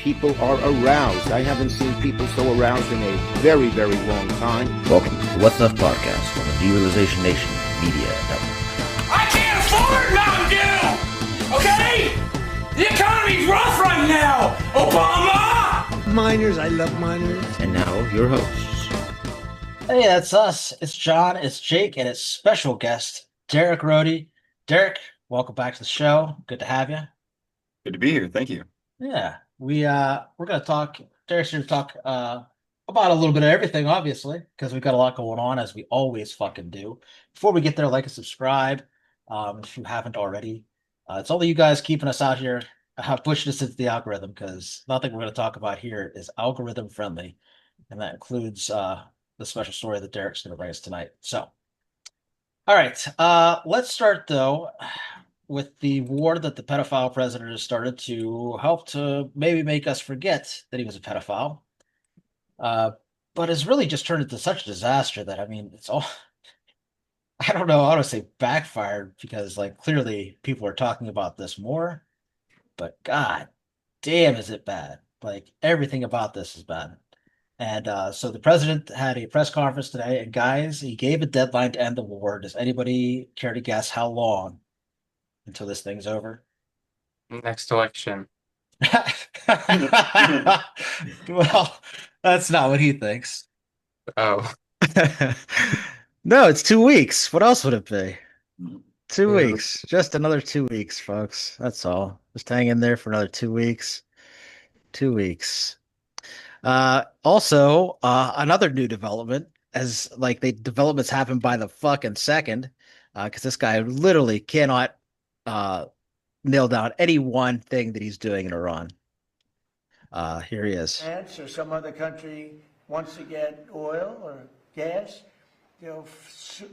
people are aroused. I haven't seen people so aroused in a very, very long time. Welcome to What's Left podcast on the Derealization Nation Media Network. I can't afford Mountain Dew! Okay? The economy's rough right now! Obama! Miners, I love miners. And now, your hosts. Hey, that's us. It's John, it's Jake, and it's special guest, Derek Rhode. Derek, welcome back to the show. Good to have you. Good to be here. Thank you. Yeah, we're gonna talk. Derek's here to talk about a little bit of everything, obviously, because we've got a lot going on, as we always fucking do. Before we get there, like and subscribe if you haven't already. It's only you guys keeping us out here, pushing us into the algorithm, because nothing we're going to talk about here is algorithm friendly, and that includes the special story that Derek's going to bring us tonight. So, all right, let's start though with the war that the pedophile president has started to help to maybe make us forget that he was a pedophile. But it's really just turned into such a disaster that, I mean, it's all, I don't know how to say backfired, because like clearly people are talking about this more, but god damn is it bad. Like everything about this is bad. And so the president had a press conference today, and guys, he gave a deadline to end the war. Does anybody care to guess how long until this thing's over? Next election. Well, that's not what he thinks. Oh. No, it's 2 weeks. What else would it be? 2 Yeah. weeks. Just another 2 weeks, folks. That's all. Just hang in there for another 2 weeks. 2 weeks. Also, another new development, as like the developments happen by the fucking second, because this guy literally cannot nail down any one thing that he's doing in Iran. Here he is. France or some other country wants to get oil or gas, they'll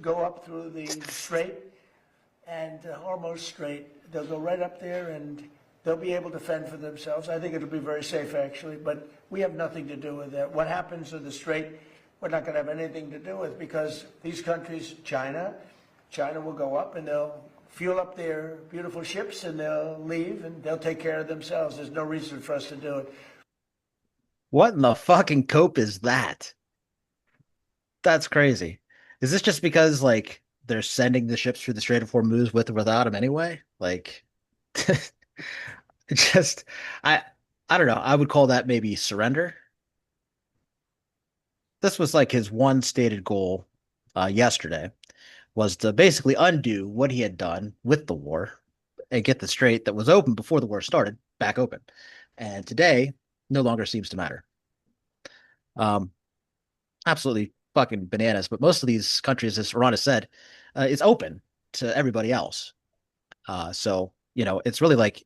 go up through the Strait and Hormuz Strait. They'll go right up there and they'll be able to fend for themselves. I think it'll be very safe, actually, but we have nothing to do with that. What happens to the Strait, we're not going to have anything to do with, because these countries, China will go up and they'll fuel up their beautiful ships and they'll leave and they'll take care of themselves. There's no reason for us to do it. What in the fucking cope is that? That's crazy. Is this just because like they're sending the ships through the Strait of Hormuz with or without him anyway? Like, just I don't know. I would call that maybe surrender. This was like his one stated goal yesterday, was to basically undo what he had done with the war and get the strait that was open before the war started back open. And today no longer seems to matter. Absolutely fucking bananas. But most of these countries, as Iran has said, is open to everybody else. So, you know, it's really like,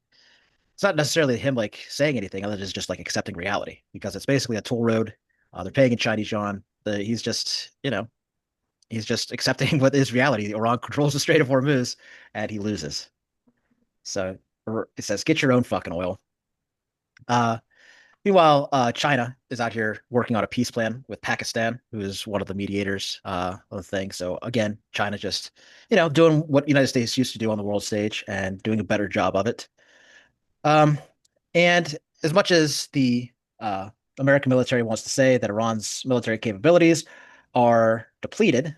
it's not necessarily him like saying anything other than just like accepting reality, because it's basically a toll road. They're paying in Chinese yuan. He's just, you know, he's just accepting what is reality. Iran controls the Strait of Hormuz and he loses. So it says, get your own fucking oil. Meanwhile, China is out here working on a peace plan with Pakistan, who is one of the mediators of the thing. So again, China just, you know, doing what the United States used to do on the world stage and doing a better job of it. And as much as the American military wants to say that Iran's military capabilities are depleted,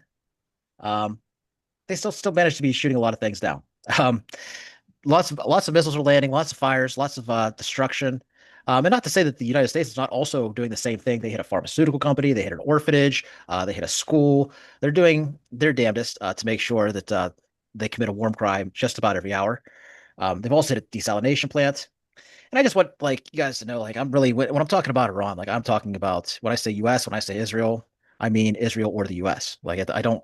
they still manage to be shooting a lot of things down. Lots of missiles are landing, lots of fires, lots of destruction. And not to say that the United States is not also doing the same thing. They hit a pharmaceutical company, they hit an orphanage, they hit a school. They're doing their damnedest to make sure that they commit a war crime just about every hour. They've also hit a desalination plant. And I just want like you guys to know, like, I'm really, when I'm talking about Iran, like I'm talking about, when I say US, when I say Israel, I mean Israel or the US. Like I don't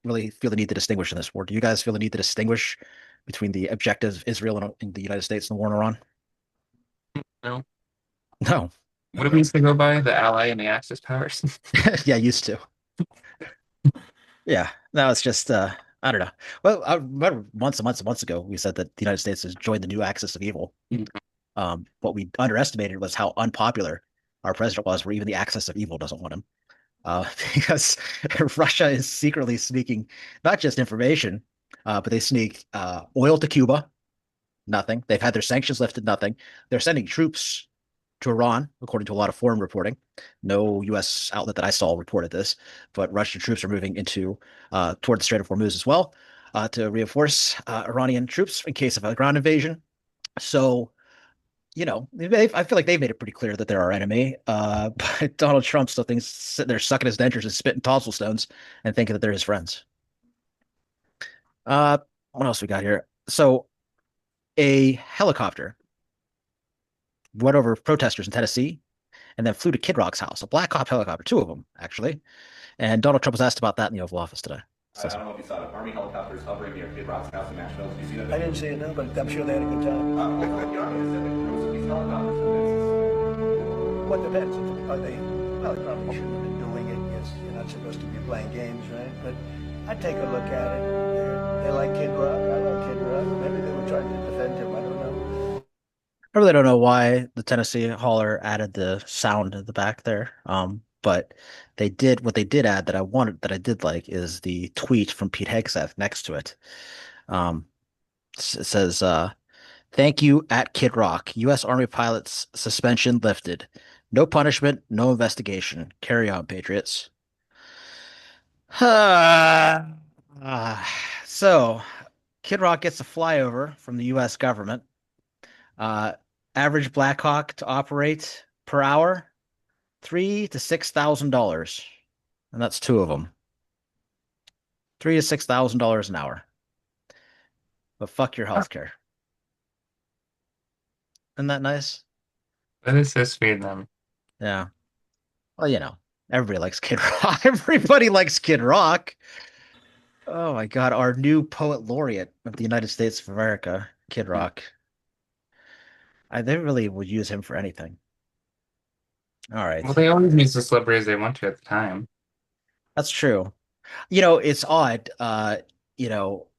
really feel the need to distinguish in this war. Do you guys feel the need to distinguish between the objectives of Israel and the United States in the war in Iran? No. No. What do we used to go by? The ally and the Axis powers? Yeah, used to. Yeah. No, it's just I don't know. Well, I remember months ago we said that the United States has joined the new axis of evil. What we underestimated was how unpopular our president was, where even the axis of evil doesn't want him. Because Russia is secretly sneaking not just information, but they sneak oil to Cuba. Nothing. They've had their sanctions lifted. Nothing. They're sending troops to Iran, according to a lot of foreign reporting. No U.S. outlet that I saw reported this, but Russian troops are moving into toward the Strait of Hormuz as well to reinforce Iranian troops in case of a ground invasion. So, I feel like they've made it pretty clear that they're our enemy. But Donald Trump still thinks sitting there sucking his dentures and spitting tonsil stones and thinking that they're his friends. What else we got here? So, a helicopter went over protesters in Tennessee and then flew to Kid Rock's house, a Black Hawk helicopter, two of them, actually. And Donald Trump was asked about that in the Oval Office today. I don't know if you saw the Army helicopters hovering near Kid Rock's house in Nashville. Did you see that? I didn't see it, no, but I'm sure they had a good time. The Army has said the crews of these helicopters have been What depends? Are they? Well, they probably shouldn't have been doing it. Yes, you're not supposed to be playing games, right? But I'd take a look at it. They like Kid Rock. I like Kid Rock. Maybe they were trying to defend him. I don't know. I really don't know why the Tennessee hauler added the sound in the back there. But what they did add that I did like is the tweet from Pete Hegseth next to it. It says, thank you at Kid Rock. U.S. Army pilots suspension lifted. No punishment, no investigation. Carry on, Patriots. So Kid Rock gets a flyover from the U.S. government. Average Black Hawk to operate per hour, $3,000 to $6,000, and that's two of them. $3,000 to $6,000 an hour. But fuck your healthcare. Isn't that nice? That is so sweet of them. Yeah. Well, everybody likes Kid Rock. Everybody likes Kid Rock. Oh my God, our new poet laureate of the United States of America, Kid Rock. They really would use him for anything. All right. Well, they always use the celebrities they want to at the time. That's true. It's odd.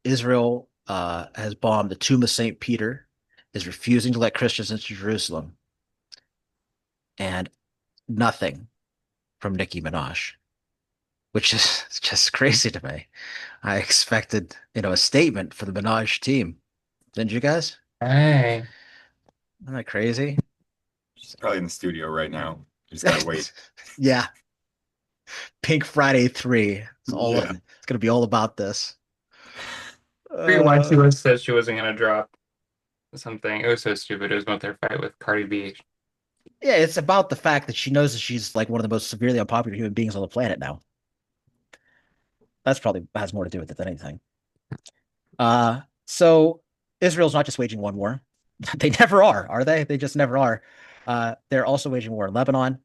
Israel has bombed the Tomb of St. Peter, is refusing to let Christians into Jerusalem, and nothing from Nicki Minaj, which is just crazy to me. I expected, a statement for the Minaj team. Didn't you guys? Hey. Isn't that crazy? She's probably in the studio right now. Just gotta wait. Yeah. Pink Friday 3. It's going to be all about this. Why she said she wasn't going to drop something. It was so stupid. It was about their fight with Cardi B. Yeah, it's about the fact that she knows that she's like one of the most severely unpopular human beings on the planet now. That's probably has more to do with it than anything. So Israel's not just waging one war. They never are they? They just never are. They're also waging war in Lebanon.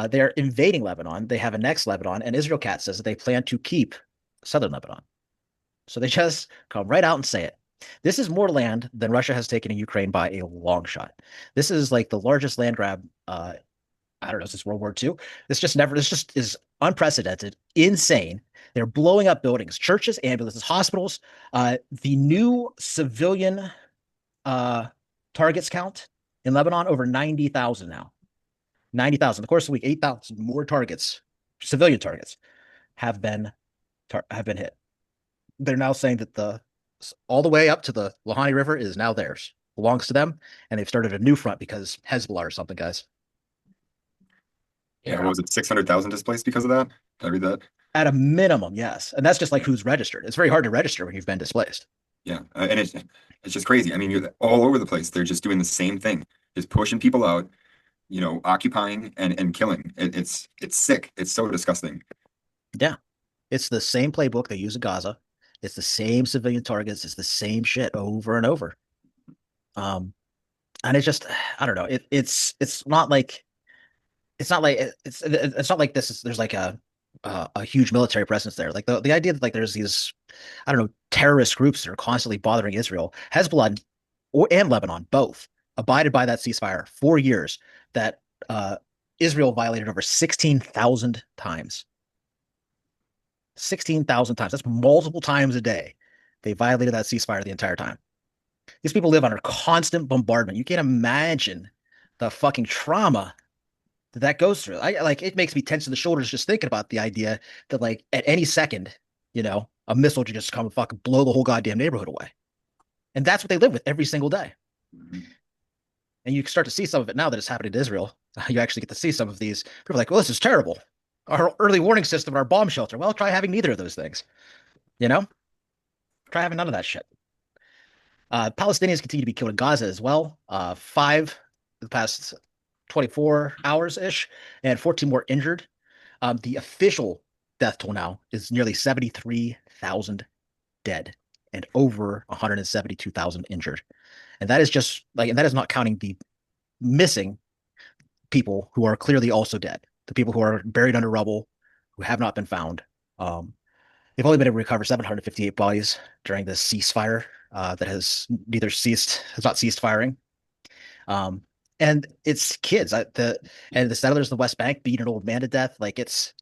They're invading Lebanon. They have annexed Lebanon, and Israel Cat says that they plan to keep Southern Lebanon. So they just come right out and say it. This is more land than Russia has taken in Ukraine by a long shot. This is like the largest land grab, I don't know, since World War II. This just is unprecedented, insane. They're blowing up buildings, churches, ambulances, hospitals. The new civilian targets count in Lebanon, over 90,000 now. 90,000. In the course of the week, 8,000 more targets, civilian targets, have been hit. They're now saying that all the way up to the Lahani River is now theirs, belongs to them, and they've started a new front because Hezbollah or something, guys. Yeah, what was it, 600,000 displaced because of that? Did I read that? At a minimum, yes. And that's just like who's registered. It's very hard to register when you've been displaced. Yeah, and it's just crazy. I mean, you're all over the place. They're just doing the same thing, just pushing people out, occupying and killing. It's sick. It's so disgusting. Yeah, it's the same playbook they use in Gaza. It's the same civilian targets. It's the same shit over and over. And it's just, I don't know. It's not like this is, there's like a huge military presence there. Like the idea that like there's these, I don't know, terrorist groups that are constantly bothering Israel. Hezbollah and Lebanon both abided by that ceasefire 4 years that Israel violated over 16,000 times. 16,000 times. That's multiple times a day. They violated that ceasefire the entire time. These people live under constant bombardment. You can't imagine the fucking trauma that goes through. It makes me tense in the shoulders just thinking about the idea that like at any second, a missile could just come and fucking blow the whole goddamn neighborhood away. And that's what they live with every single day. Mhm. And you start to see some of it now that it's happening to Israel. You actually get to see some of these people like, well, this is terrible. Our early warning system, our bomb shelter. Well, try having neither of those things. You know, try having none of that shit. Palestinians continue to be killed in Gaza as well. 5 the past 24 hours ish, and 14 more injured. The official death toll now is nearly 73,000 dead and over 172,000 injured. And that is just like, and that is not counting the missing people who are clearly also dead, the people who are buried under rubble, who have not been found. They've only been able to recover 758 bodies during this ceasefire that has not ceased firing. And it's kids. And the settlers in the West Bank beat an old man to death. Like it's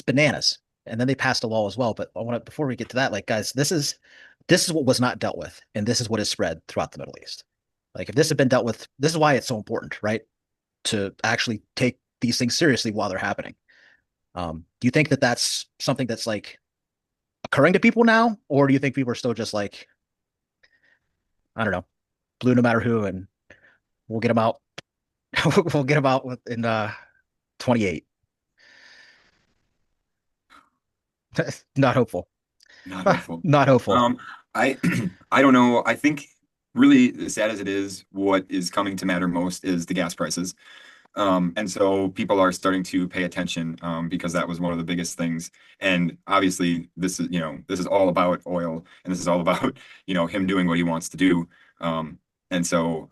bananas. And then they passed a law as well. But before we get to that, like guys, this is what was not dealt with, and this is what is spread throughout the Middle East. Like if this had been dealt with, this is why it's so important, right? To actually take these things seriously while they're happening. Do you think that that's something that's like occurring to people now, or do you think people are still just like, I don't know, blue no matter who, and we'll get them out. We'll get them out in 28. Not hopeful. Not hopeful. Not hopeful. I I don't know. I think really as sad as it is, what is coming to matter most is the gas prices. And so people are starting to pay attention because that was one of the biggest things. And obviously this is all about oil, and this is all about, him doing what he wants to do. And so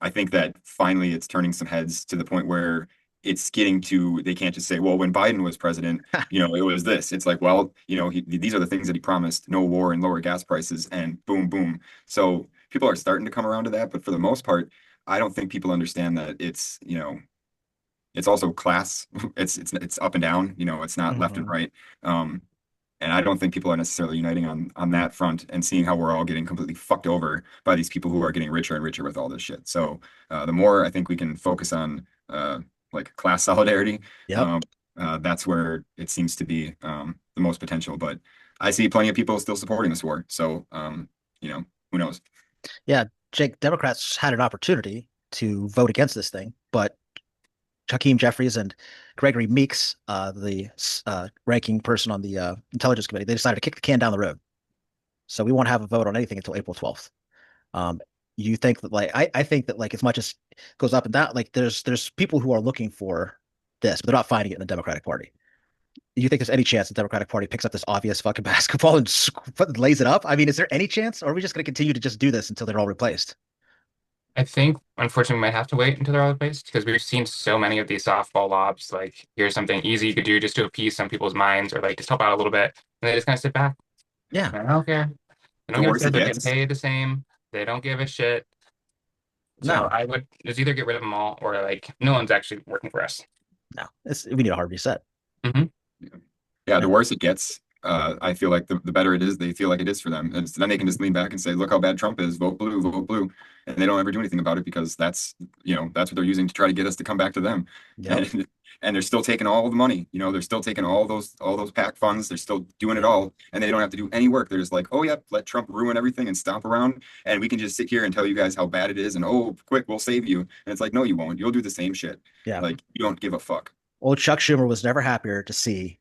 I think that finally it's turning some heads to the point where it's getting to, they can't just say, well, when Biden was president, it was this. It's like, well, these are the things that he promised: no war and lower gas prices, and boom, boom. So people are starting to come around to that. But for the most part, I don't think people understand that it's also class. It's up and down, it's not left and right. And I don't think people are necessarily uniting on that front and seeing how we're all getting completely fucked over by these people who are getting richer and richer with all this shit. So the more I think we can focus on like class solidarity, Yep. that's where it seems to be the most potential. But I see plenty of people still supporting this war. So who knows? Yeah, Jake, Democrats had an opportunity to vote against this thing, but Hakeem Jeffries and Gregory Meeks, the ranking person on the Intelligence Committee, they decided to kick the can down the road. So we won't have a vote on anything until April 12th. You think that like I think that like as much as it goes up and down, like there's people who are looking for this, but they're not finding it in the Democratic Party. You think there's any chance the Democratic Party picks up this obvious fucking basketball and lays it up? I mean, is there any chance, or are we just going to continue to just do this until they're all replaced? I think, unfortunately, we might have to wait until they're all replaced because we've seen so many of these softball lobs. Like, here's something easy you could do just to appease some people's minds, or like just help out a little bit, and they just kind of sit back. Yeah, I don't care. They don't The give a worse shit. it They're getting gets. paid the same. They don't give a shit. So No. I would just either get rid of them all, or like no one's actually working for us. no, we need a hard reset. Yeah, the worse it gets, I feel like the better it is. They feel like it is for them, and then they can just lean back and say, "Look how bad Trump is. Vote blue," and they don't ever do anything about it because that's what they're using to try to get us to come back to them. Yep. And they're still taking all the money. They're still taking all those PAC funds. They're still doing it all, and they don't have to do any work. They're just like, "Oh yeah, let Trump ruin everything and stomp around, and we can just sit here and tell you guys how bad it is, and oh, quick, we'll save you." And it's like, no, you won't. You'll do the same shit. Yeah. Like you don't give a fuck. Old Chuck Schumer was never happier to see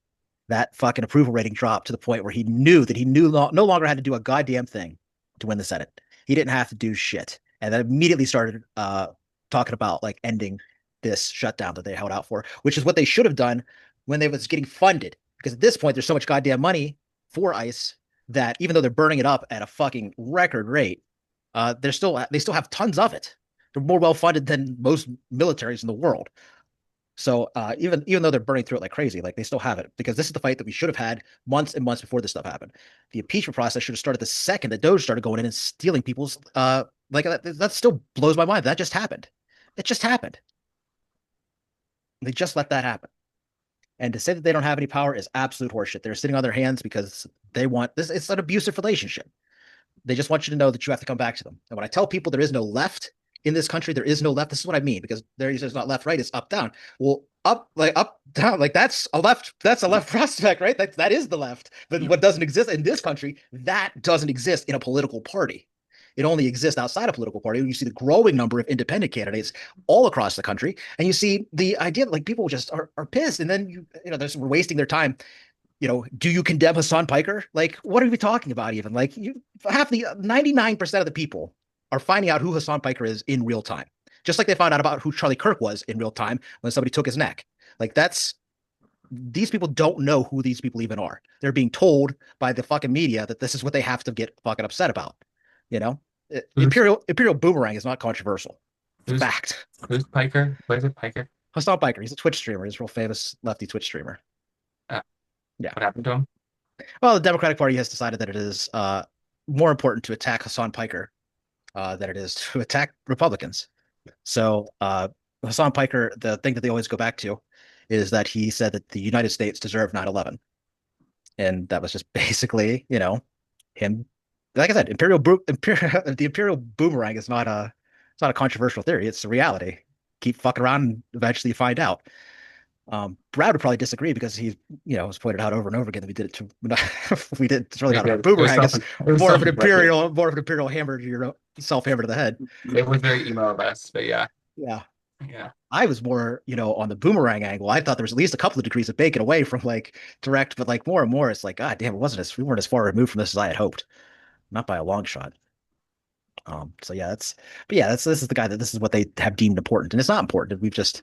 that fucking approval rating drop to the point where he knew that no longer had to do a goddamn thing to win the Senate. He didn't have to do shit. And then immediately started talking about like ending this shutdown that they held out for, which is what they should have done when they was getting funded. Because at this point, there's so much goddamn money for ICE that even though they're burning it up at a fucking record rate, they still have tons of it. They're more well funded than most militaries in the world. So even though they're burning through it like crazy, like they still have it, because this is the fight that we should have had months and months before this stuff happened. The impeachment process should have started the second that Doge started going in and stealing people's like that still blows my mind. That just happened. It just happened. They just let that happen. And to say that they don't have any power is absolute horseshit. They're sitting on their hands because they want this. It's an abusive relationship. They just want you to know that you have to come back to them. And when I tell people there is no left in this country, there is no left. This is what I mean, because there's not left, right. It's up, down. Well, up, down, like that's a left prospect, right? That is the left. But what doesn't exist in this country, that doesn't exist in a political party. it only exists outside a political party. You see the growing number of independent candidates all across the country, and you see the idea that like people just are pissed, and then they're wasting their time. Do you condemn Hassan Piker? Like, what are we talking about even? Like, 99% of the people are finding out who Hassan Piker is in real time. Just like they found out about who Charlie Kirk was in real time when somebody took his neck. Like, these people don't know who these people even are. They're being told by the fucking media that this is what they have to get fucking upset about. Imperial Boomerang is not controversial. It's a fact. Who's Piker? What is it, Piker? Hassan Piker. He's a Twitch streamer. He's a real famous lefty Twitch streamer. Yeah. What happened to him? Well, the Democratic Party has decided that it is more important to attack Hassan Piker than it is to attack Republicans. So Hassan Piker, the thing that they always go back to is that he said that the United States deserved 9/11. And that was just basically, him. Like I said, the Imperial Boomerang is not a controversial theory. It's a reality. Keep fucking around and eventually you find out. Brad would probably disagree because he, was pointed out over and over again that we did it it's really not a boomerang. It's more of an imperial hammer to your self-hammer to the head. It was very emo-esque, but yeah. Yeah. Yeah. I was more, on the boomerang angle. I thought there was at least a couple of degrees of bacon away from like direct, but like more and more, it's like, God damn, we weren't as far removed from this as I had hoped. Not by a long shot. So yeah, this is the guy this is what they have deemed important. And it's not important. We've just,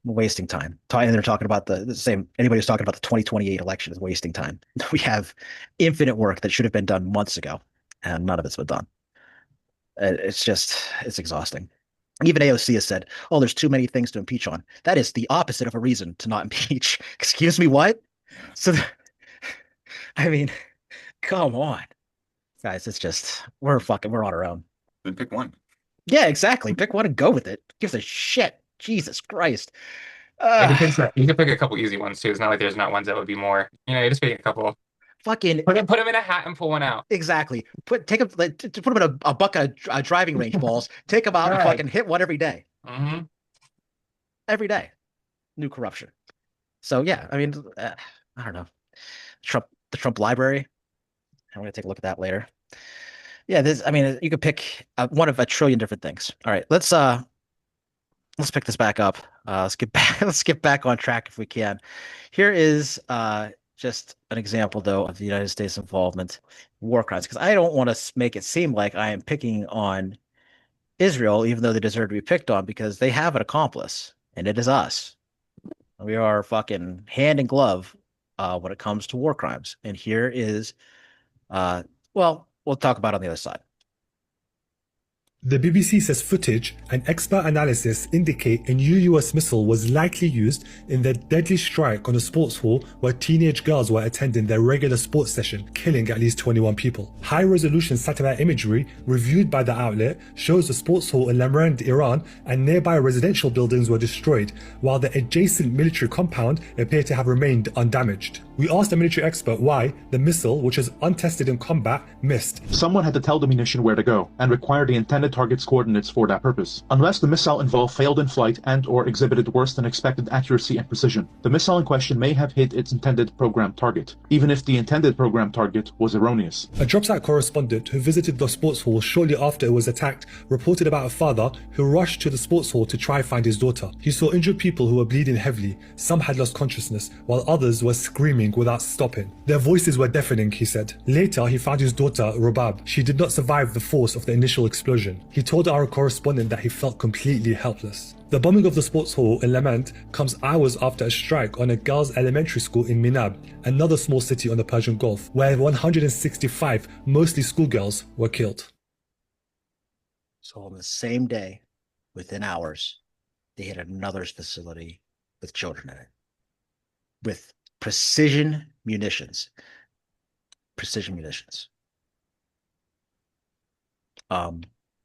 wasting time. And they're talking about the same. Anybody who's talking about the 2028 election is wasting time. We have infinite work that should have been done months ago, and none of it's been done. It's exhausting. Even AOC has said, "Oh, there's too many things to impeach on." That is the opposite of a reason to not impeach. Excuse me, what? So, I mean, come on, guys. It's just we're on our own. Then pick one. Yeah, exactly. Pick one and go with it. Gives a shit. Jesus Christ. You can pick a couple easy ones too. It's not like there's not ones that would be more. You just pick a couple. Fucking put them in a hat and pull one out. Exactly. Put them in a bucket of driving range balls. Take them out and fucking hit one every day. Mm-hmm. Every day. New corruption. So yeah, I mean, I don't know. The Trump library. I'm going to take a look at that later. Yeah, you could pick one of a trillion different things. All right, let's pick this back up. Let's get back on track if we can. Here is just an example, though, of the United States involvement in war crimes, because I don't want to make it seem like I am picking on Israel, even though they deserve to be picked on, because they have an accomplice, and it is us. We are fucking hand in glove when it comes to war crimes. And here is, we'll talk about it on the other side. The BBC says footage and expert analysis indicate a new US missile was likely used in the deadly strike on a sports hall where teenage girls were attending their regular sports session, killing at least 21 people. High-resolution satellite imagery reviewed by the outlet shows the sports hall in Lamrand, Iran, and nearby residential buildings were destroyed, while the adjacent military compound appeared to have remained undamaged. We asked a military expert why the missile, which is untested in combat, missed. Someone had to tell the munition where to go and require the intended target's coordinates for that purpose. Unless the missile involved failed in flight and/or exhibited worse than expected accuracy and precision, the missile in question may have hit its intended program target, even if the intended program target was erroneous. A DropSat correspondent who visited the sports hall shortly after it was attacked reported about a father who rushed to the sports hall to try find his daughter. He saw injured people who were bleeding heavily. Some had lost consciousness, while others were screaming without stopping. Their voices were deafening, he said. Later, he found his daughter, Robab. She did not survive the force of the initial explosion. He told our correspondent that he felt completely helpless. The bombing of the sports hall in Levant comes hours after a strike on a girls' elementary school in Minab, another small city on the Persian Gulf, where 165, mostly schoolgirls, were killed. So on the same day, within hours, they hit another facility with children in it. With precision munitions.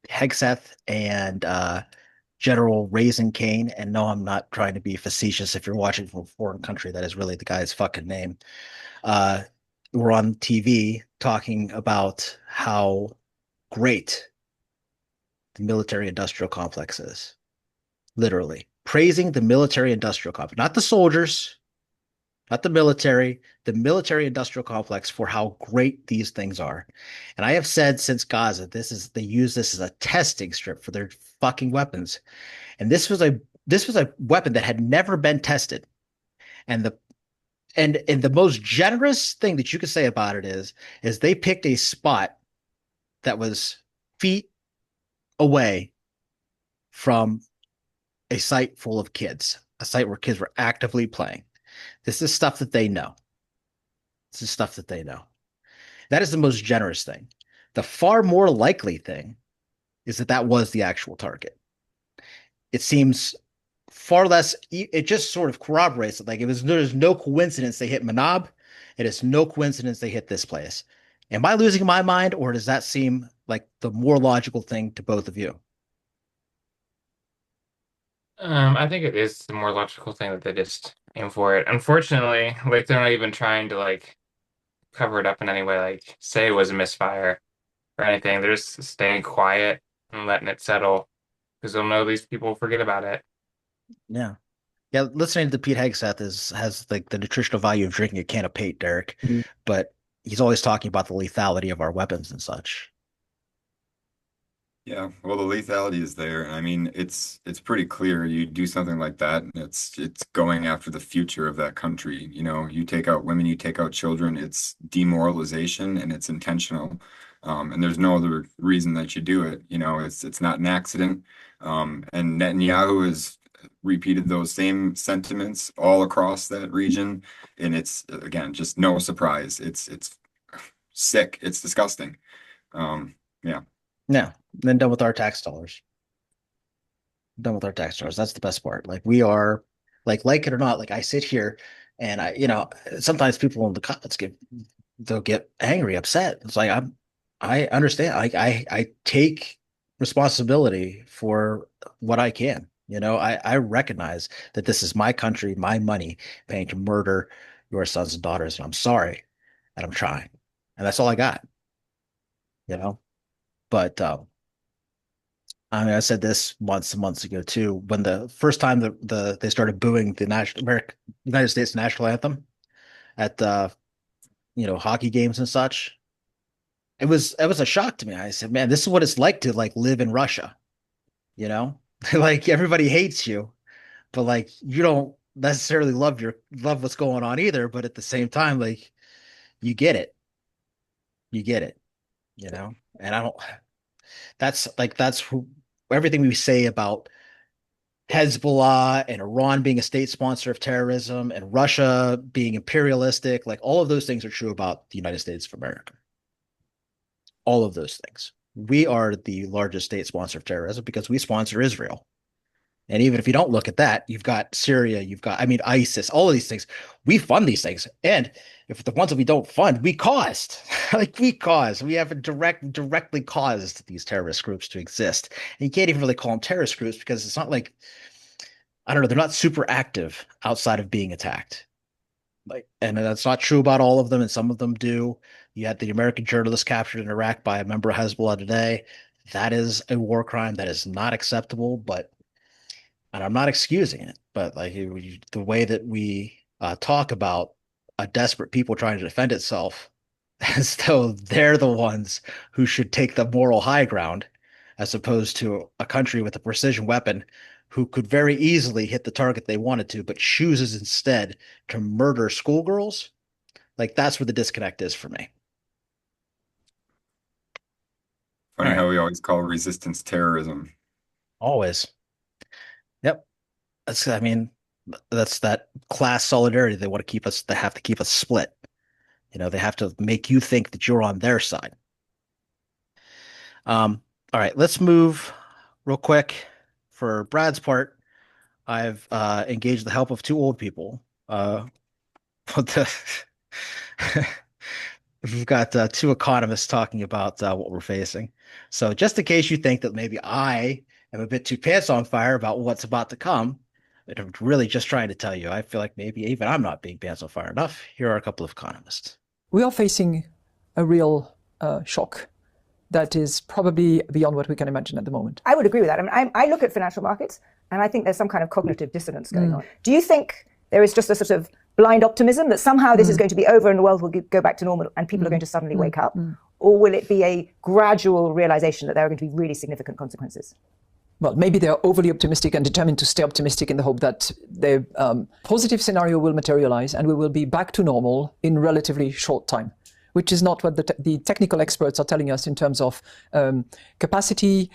Hegseth and General Raisin Kane, and no, I'm not trying to be facetious. If you're watching from a foreign country, that is really the guy's fucking name. We're on TV talking about how great the military-industrial complex is. Literally. Praising the military-industrial complex. Not the soldiers, not the military industrial complex for how great these things are. And I have said since Gaza, they use this as a testing strip for their fucking weapons. And this was a weapon that had never been tested. And the most generous thing that you could say about it is they picked a spot that was feet away from a site full of kids, a site where kids were actively playing. This is stuff that they know. This is stuff that they know. That is the most generous thing. The far more likely thing is that was the actual target. It seems far less, it just sort of corroborates it. Like there's no coincidence they hit Manab. It is no coincidence they hit this place. Am I losing my mind, or does that seem like the more logical thing to both of you? I think it is the more logical thing that they just aim for it. Unfortunately, like they're not even trying to like cover it up in any way, like say it was a misfire or anything. They're just staying quiet and letting it settle because they'll know these people will forget about it. Yeah. Yeah, listening to Pete Hegseth has like the nutritional value of drinking a can of Pate, Derek, but he's always talking about the lethality of our weapons and such. Yeah, well, the lethality is there. I mean, it's pretty clear. You do something like that, and it's going after the future of that country. You know, you take out women, you take out children. It's demoralization, and it's intentional. And there's no other reason that you do it. You know, it's not an accident. And Netanyahu has repeated those same sentiments all across that region, and it's again just no surprise. It's sick. It's disgusting. Yeah. Yeah. Then done with our tax dollars. Done with our tax dollars. That's the best part. Like we are, like it or not, like I sit here and sometimes people in the comments they'll get angry, upset. It's like I understand. I take responsibility for what I can. I recognize that this is my country, my money paying to murder your sons and daughters. And I'm sorry, and I'm trying. And that's all I got. But I mean, I said this months and months ago too. When the first time they started booing the United States national anthem at hockey games and such, it was a shock to me. I said, man, this is what it's like to like live in Russia. Like everybody hates you, but like you don't necessarily love what's going on either. But at the same time, like you get it. And I don't. That's everything we say about Hezbollah and Iran being a state sponsor of terrorism and Russia being imperialistic. Like all of those things are true about the United States of America. All of those things. We are the largest state sponsor of terrorism because we sponsor Israel. And even if you don't look at that, you've got Syria, ISIS, all of these things. We fund these things. And if the ones that we don't fund, we caused. We have directly caused these terrorist groups to exist. And you can't even really call them terrorist groups because it's not like, I don't know, they're not super active outside of being attacked. And that's not true about all of them, and some of them do. You had the American journalist captured in Iraq by a member of Hezbollah today. That is a war crime. That is not acceptable, and I'm not excusing it, but like the way that we talk about a desperate people trying to defend itself as though they're the ones who should take the moral high ground, as opposed to a country with a precision weapon who could very easily hit the target they wanted to, but chooses instead to murder schoolgirls. Like that's where the disconnect is for me. Funny how we always call resistance terrorism. Always. Yep. That's that class solidarity. They want to keep us, they have to keep us split. They have to make you think that you're on their side. All right, let's move real quick. For Brad's part, I've engaged the help of two old people. We've got two economists talking about what we're facing. So just in case you think that maybe I am a bit too pants on fire about what's about to come, I'm really just trying to tell you, I feel like maybe even I'm not being pants on fire enough. Here are a couple of economists. We are facing a real shock that is probably beyond what we can imagine at the moment. I would agree with that. I mean, I look at financial markets and I think there's some kind of cognitive dissonance going on. Do you think there is just a sort of blind optimism that somehow this is going to be over and the world will go back to normal and people are going to suddenly wake up? Or will it be a gradual realization that there are going to be really significant consequences? Well, maybe they're overly optimistic and determined to stay optimistic in the hope that the positive scenario will materialize and we will be back to normal in relatively short time, which is not what the technical experts are telling us in terms of capacity,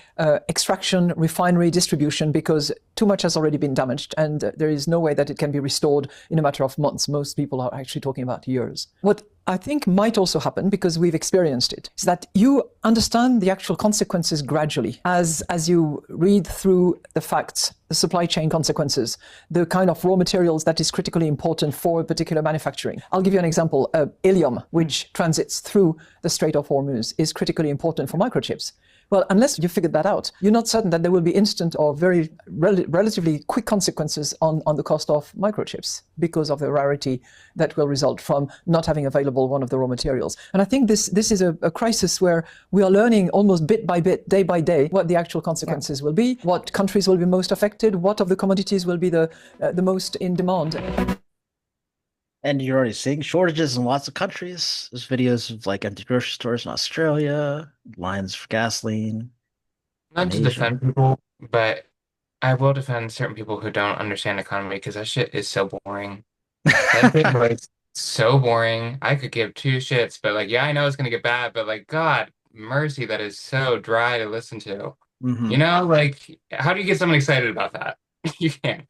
extraction, refinery, distribution, because too much has already been damaged and there is no way that it can be restored in a matter of months. Most people are actually talking about years. What I think might also happen, because we've experienced it, is that you understand the actual consequences gradually as you read through the facts, the supply chain consequences, the kind of raw materials that is critically important for a particular manufacturing. I'll give you an example. Helium, which transits through the Strait of Hormuz, is critically important for microchips. Well, unless you figured that out, you're not certain that there will be instant or very relatively quick consequences on the cost of microchips because of the rarity that will result from not having available one of the raw materials. And I think this is a crisis where we are learning almost bit by bit, day by day, what the actual consequences will be, what countries will be most affected, what of the commodities will be the most in demand. And you're already seeing shortages in lots of countries. There's videos of like empty grocery stores in Australia, lines for gasoline. Not to defend people, but I will defend certain people who don't understand economy because that shit is so boring. That shit was so boring. I could give two shits, but like, yeah, I know it's gonna get bad, but like, God mercy, that is so dry to listen to. You know, like, how do you get someone excited about that? You can't.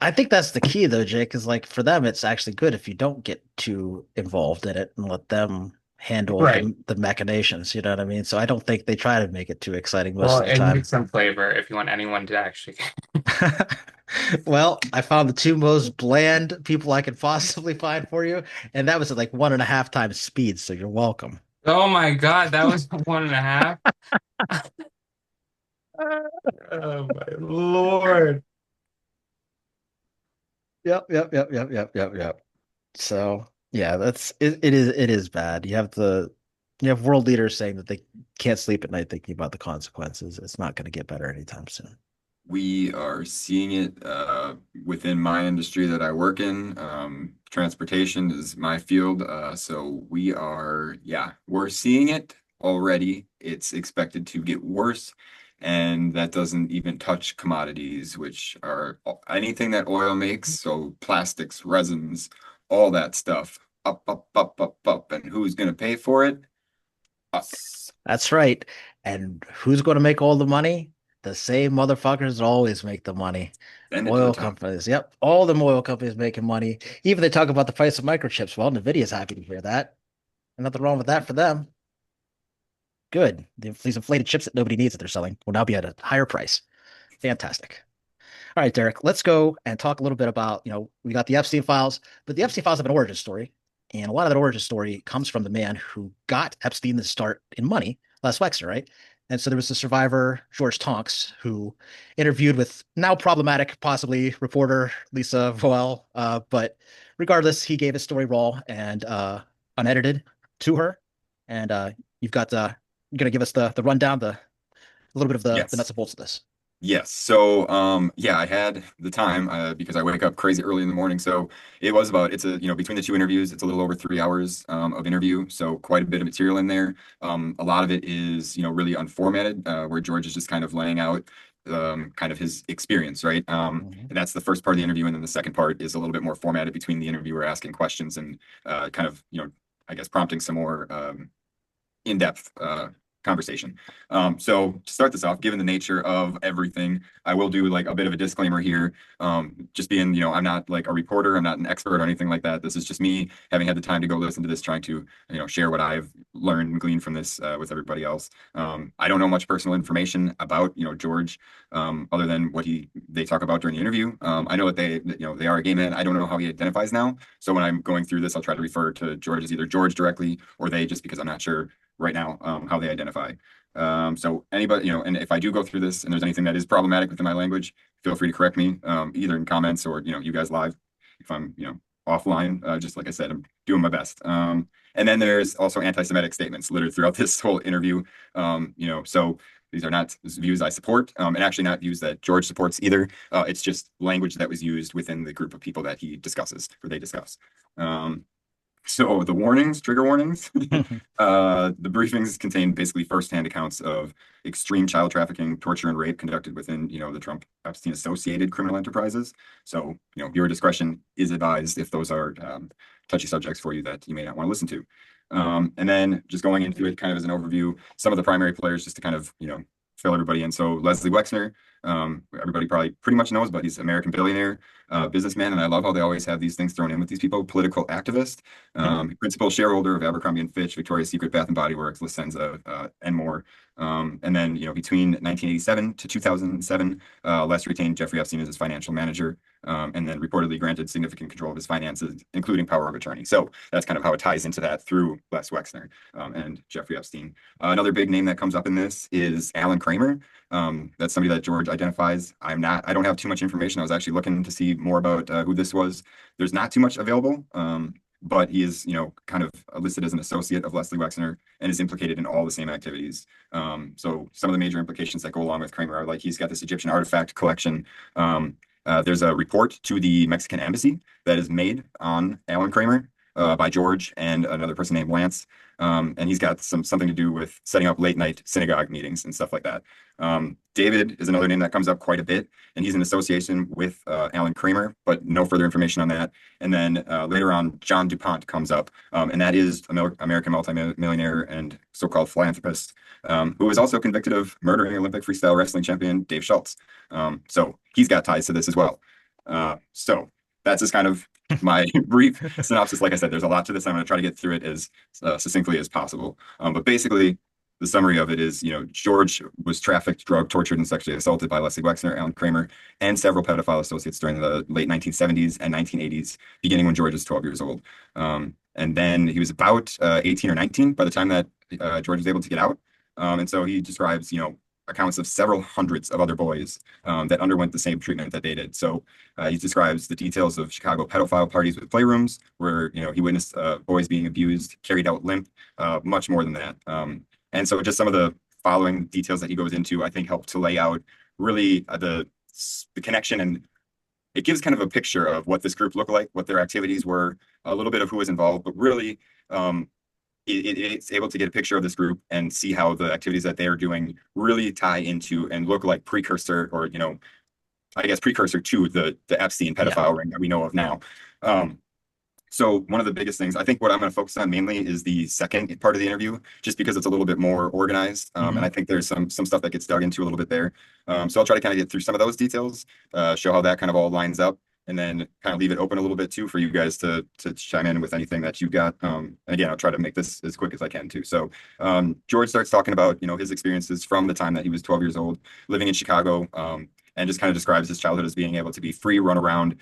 I think that's the key though, Jake, is like for them it's actually good if you don't get too involved in it and let them handle the machinations, you know what I mean? So I don't think they try to make it too exciting most of the time. It needs some flavor if you want anyone to actually Well, I found the two most bland people I could possibly find for you, and that was at like 1.5 times speed, so you're welcome. Oh my God, that was 1.5. Oh my Lord. Yep. So yeah, it is bad. You have world leaders saying that they can't sleep at night thinking about the consequences. It's not going to get better anytime soon. We are seeing it within my industry that I work in. Transportation is my field. So we're seeing it already. It's expected to get worse. And that doesn't even touch commodities, which are anything that oil makes. So plastics, resins, all that stuff. Up. And who's going to pay for it? Us. That's right. And who's going to make all the money? The same motherfuckers always make the money. Oil companies. Yep. All the oil companies making money. Even they talk about the price of microchips. Well, NVIDIA's happy to hear that. There's nothing wrong with that for them. Good. These inflated chips that nobody needs that they're selling will now be at a higher price. Fantastic. All right, Derek, let's go and talk a little bit about, we got the Epstein files, but the Epstein files have an origin story. And a lot of that origin story comes from the man who got Epstein the start in money, Les Wexner, right? And so there was the survivor, George Tonks, who interviewed with now problematic, possibly reporter Lisa Voel. But regardless, he gave his story raw and unedited to her. And you're going to give us the rundown, a little bit of the nuts and bolts of this. Yes. So, I had the time because I wake up crazy early in the morning. So it was between the two interviews, it's a little over 3 hours of interview. So quite a bit of material in there. A lot of it is, really unformatted, where George is just kind of laying out kind of his experience, right? And that's the first part of the interview. And then the second part is a little bit more formatted between the interviewer asking questions and kind of, I guess prompting some more in-depth conversation. So to start this off, given the nature of everything, I will do like a bit of a disclaimer here. Just being, I'm not like a reporter, I'm not an expert or anything like that. This is just me having had the time to go listen to this, trying to, share what I've learned and gleaned from this with everybody else. I don't know much personal information about, George, other than what they talk about during the interview. I know that they are a gay man. I don't know how he identifies now. So when I'm going through this, I'll try to refer to George as either George directly or they, just because I'm not sure right now how they identify. So anybody, and if I do go through this and there's anything that is problematic within my language, feel free to correct me either in comments or, you guys live if I'm, offline. Just like I said, I'm doing my best. And then there's also anti-Semitic statements littered throughout this whole interview. So These are not views I support, and actually not views that George supports either. It's just language that was used within the group of people that he discusses, or they discuss. So the warnings, trigger warnings, the briefings contain basically firsthand accounts of extreme child trafficking, torture, and rape conducted within, the Trump Epstein associated criminal enterprises. So, viewer discretion is advised if those are touchy subjects for you that you may not want to listen to. And then just going into it kind of as an overview, some of the primary players just to kind of, fill everybody in. So Leslie Wexner, everybody probably pretty much knows, but he's an American billionaire, businessman, and I love how they always have these things thrown in with these people. Political activist, principal shareholder of Abercrombie and Fitch, Victoria's Secret, Bath and Body Works, Licenza, and more. And then, between 1987 to 2007, Les retained Jeffrey Epstein as his financial manager, and then reportedly granted significant control of his finances, including power of attorney. So that's kind of how it ties into that through Les Wexner and Jeffrey Epstein. Another big name that comes up in this is Alan Kramer. That's somebody that George identifies. I don't have too much information. I was actually looking to see more about who this was. There's not too much available. But he is, kind of listed as an associate of Leslie Wexner and is implicated in all the same activities. So some of the major implications that go along with Kramer are like he's got this Egyptian artifact collection. There's a report to the Mexican embassy that is made on Alan Kramer by George and another person named Lance. And he's got something to do with setting up late night synagogue meetings and stuff like that. David is another name that comes up quite a bit, and he's in association with Alan Kramer, but no further information on that. And then later on, John DuPont comes up, and that is American multimillionaire and so-called philanthropist, who was also convicted of murdering Olympic freestyle wrestling champion Dave Schultz. So he's got ties to this as well. So that's just kind of my brief synopsis. Like I said, there's a lot to this. I'm going to try to get through it as succinctly as possible. But basically, the summary of it is, George was trafficked, drugged, tortured, and sexually assaulted by Leslie Wexner, Alan Kramer, and several pedophile associates during the late 1970s and 1980s, beginning when George was 12 years old. And then he was about 18 or 19 by the time that George was able to get out. And so he describes, accounts of several hundreds of other boys that underwent the same treatment that they did. So he describes the details of Chicago pedophile parties with playrooms where, he witnessed boys being abused, carried out limp, much more than that. And so just some of the following details that he goes into, I think, help to lay out really the connection, and it gives kind of a picture of what this group looked like, what their activities were, a little bit of who was involved, but really it's able to get a picture of this group and see how the activities that they're doing really tie into and look like precursor, or, I guess precursor to the Epstein pedophile ring that we know of now. So one of the biggest things, I think what I'm going to focus on mainly is the second part of the interview, just because it's a little bit more organized. And I think there's some stuff that gets dug into a little bit there. So I'll try to kind of get through some of those details, show how that kind of all lines up, and then kind of leave it open a little bit too for you guys to chime in with anything that you've got. Again, I'll try to make this as quick as I can too. So George starts talking about, his experiences from the time that he was 12 years old, living in Chicago, and just kind of describes his childhood as being able to be free, run around.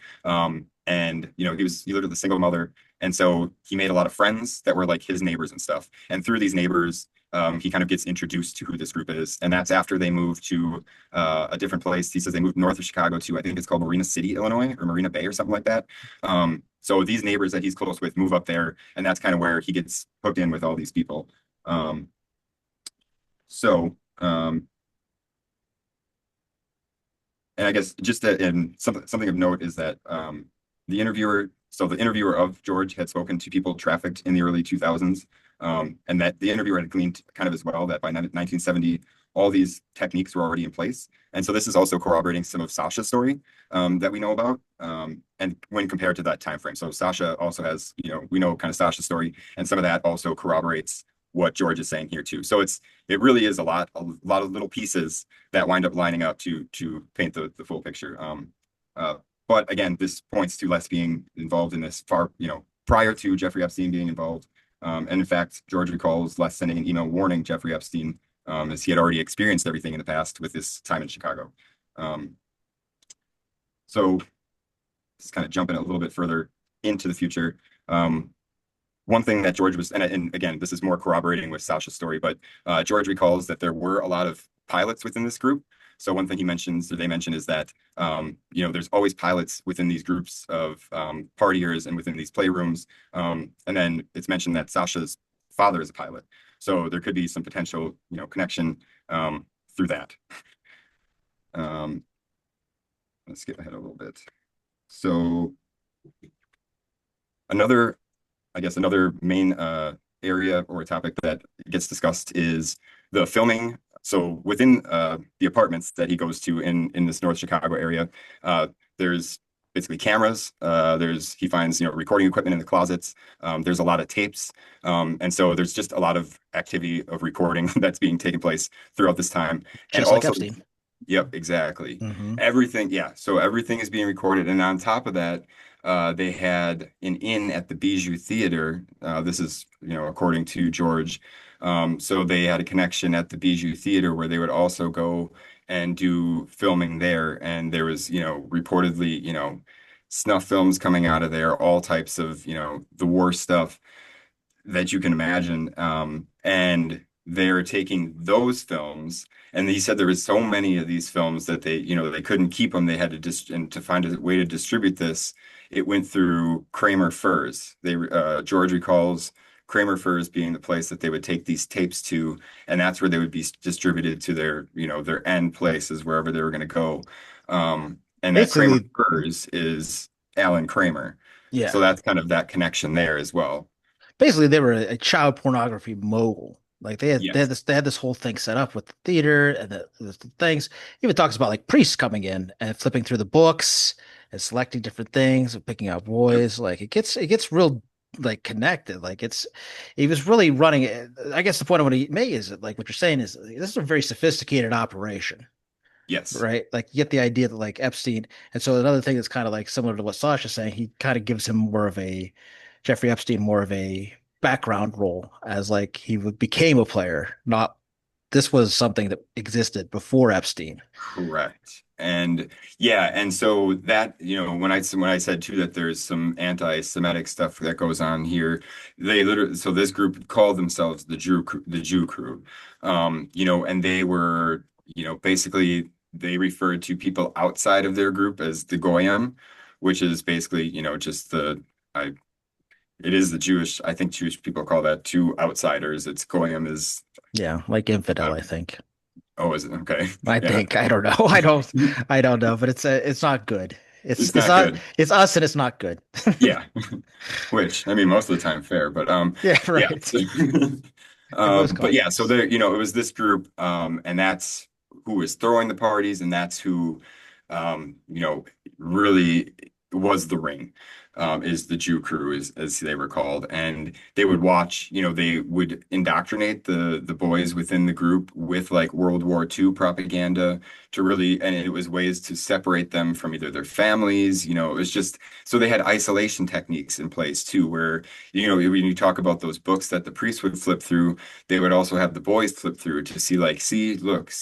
And he lived with a single mother, and so he made a lot of friends that were like his neighbors and stuff. And through these neighbors, he kind of gets introduced to who this group is, and that's after they moved to a different place. He says they moved north of Chicago to, I think it's called Marina City, Illinois, or Marina Bay, or something like that. So these neighbors that he's close with move up there, and that's kind of where he gets hooked in with all these people. And I guess just something of note is that the interviewer of George had spoken to people trafficked in the early 2000s, and that the interviewer had gleaned kind of as well that by 1970, all these techniques were already in place. And so this is also corroborating some of Sascha's story that we know about, and when compared to that time frame. So Sascha also has, we know kind of Sascha's story, and some of that also corroborates what George is saying here too. So it really is a lot of little pieces that wind up lining up to paint the full picture. But again, this points to Les being involved in this prior to Jeffrey Epstein being involved. And in fact, George recalls Les sending an email warning Jeffrey Epstein, as he had already experienced everything in the past with his time in Chicago. So just kind of jumping a little bit further into the future. One thing that George was, and again, this is more corroborating with Sascha's story, but George recalls that there were a lot of pilots within this group. So one thing they mention is that, there's always pilots within these groups of partiers and within these playrooms. And then it's mentioned that Sascha's father is a pilot. So there could be some potential, connection through that. Let's skip ahead a little bit. So another main area or topic that gets discussed is the filming. So within the apartments that he goes to in this North Chicago area, there's basically cameras. He finds recording equipment in the closets. There's a lot of tapes, and so there's just a lot of activity of recording that's being taken place throughout this time. Just and like also, Epstein. Yep, exactly. Mhm. Everything, yeah. So everything is being recorded, and on top of that, they had an inn at the Bijou Theater. This is, according to George. So they had a connection at the Bijou Theater where they would also go and do filming there, and there was, reportedly, snuff films coming out of there, all types of, the worst stuff that you can imagine. And they're taking those films, and he said there was so many of these films that they couldn't keep them. They had to and to find a way to distribute this, it went through Kramer Furs. George recalls Kramer Furs being the place that they would take these tapes to, and that's where they would be distributed to their end places, wherever they were going to go. And that Kramer Furs is Alan Kramer. Yeah. So that's kind of that connection there as well. Basically, they were a child pornography mogul. Like they had this whole thing set up with the theater and the things. He even talks about like priests coming in and flipping through the books and selecting different things and picking out boys. Like it gets real like connected. Like he was really running it. I guess the point I want to make is that, like what you're saying is this is a very sophisticated operation. Yes. Right. Like you get the idea that like Epstein. And so another thing that's kind of like similar to what Sascha's saying, he kind of gives him Jeffrey Epstein more of a background role, as like he became a player, not this was something that existed before Epstein. Correct. And yeah, and so that, when I said too that there's some anti-Semitic stuff that goes on here, so this group called themselves the Jew Crew. And they were, basically they referred to people outside of their group as the Goyim, which is basically, just it is the Jewish, I think Jewish people call that two outsiders. It's Goyim is. Yeah, like infidel, I think. Oh, is it? Okay. I think, I don't know. I don't know, but it's not good. It's not good. It's us and it's not good. Yeah. Which, I mean, most of the time fair, but yeah, right. Yeah. But yeah, so there, it was this group, and that's who was throwing the parties, and that's who, really was the ring. Is the Jew Crew, as they were called, and they would watch. They would indoctrinate the boys within the group with like World War II propaganda to really, and it was ways to separate them from either their families. It was just so they had isolation techniques in place too, where when you talk about those books that the priests would flip through, they would also have the boys flip through to see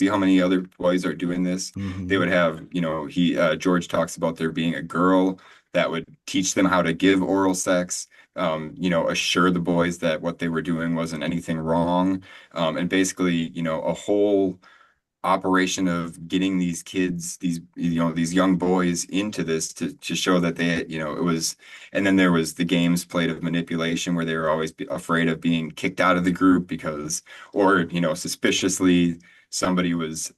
how many other boys are doing this. Mm-hmm. They would have, George talks about there being a girl that would teach them how to give oral sex, assure the boys that what they were doing wasn't anything wrong. And basically, a whole operation of getting these kids, these young boys into this to show that they, it was, and then there was the games played of manipulation where they were always afraid of being kicked out of the group or suspiciously somebody was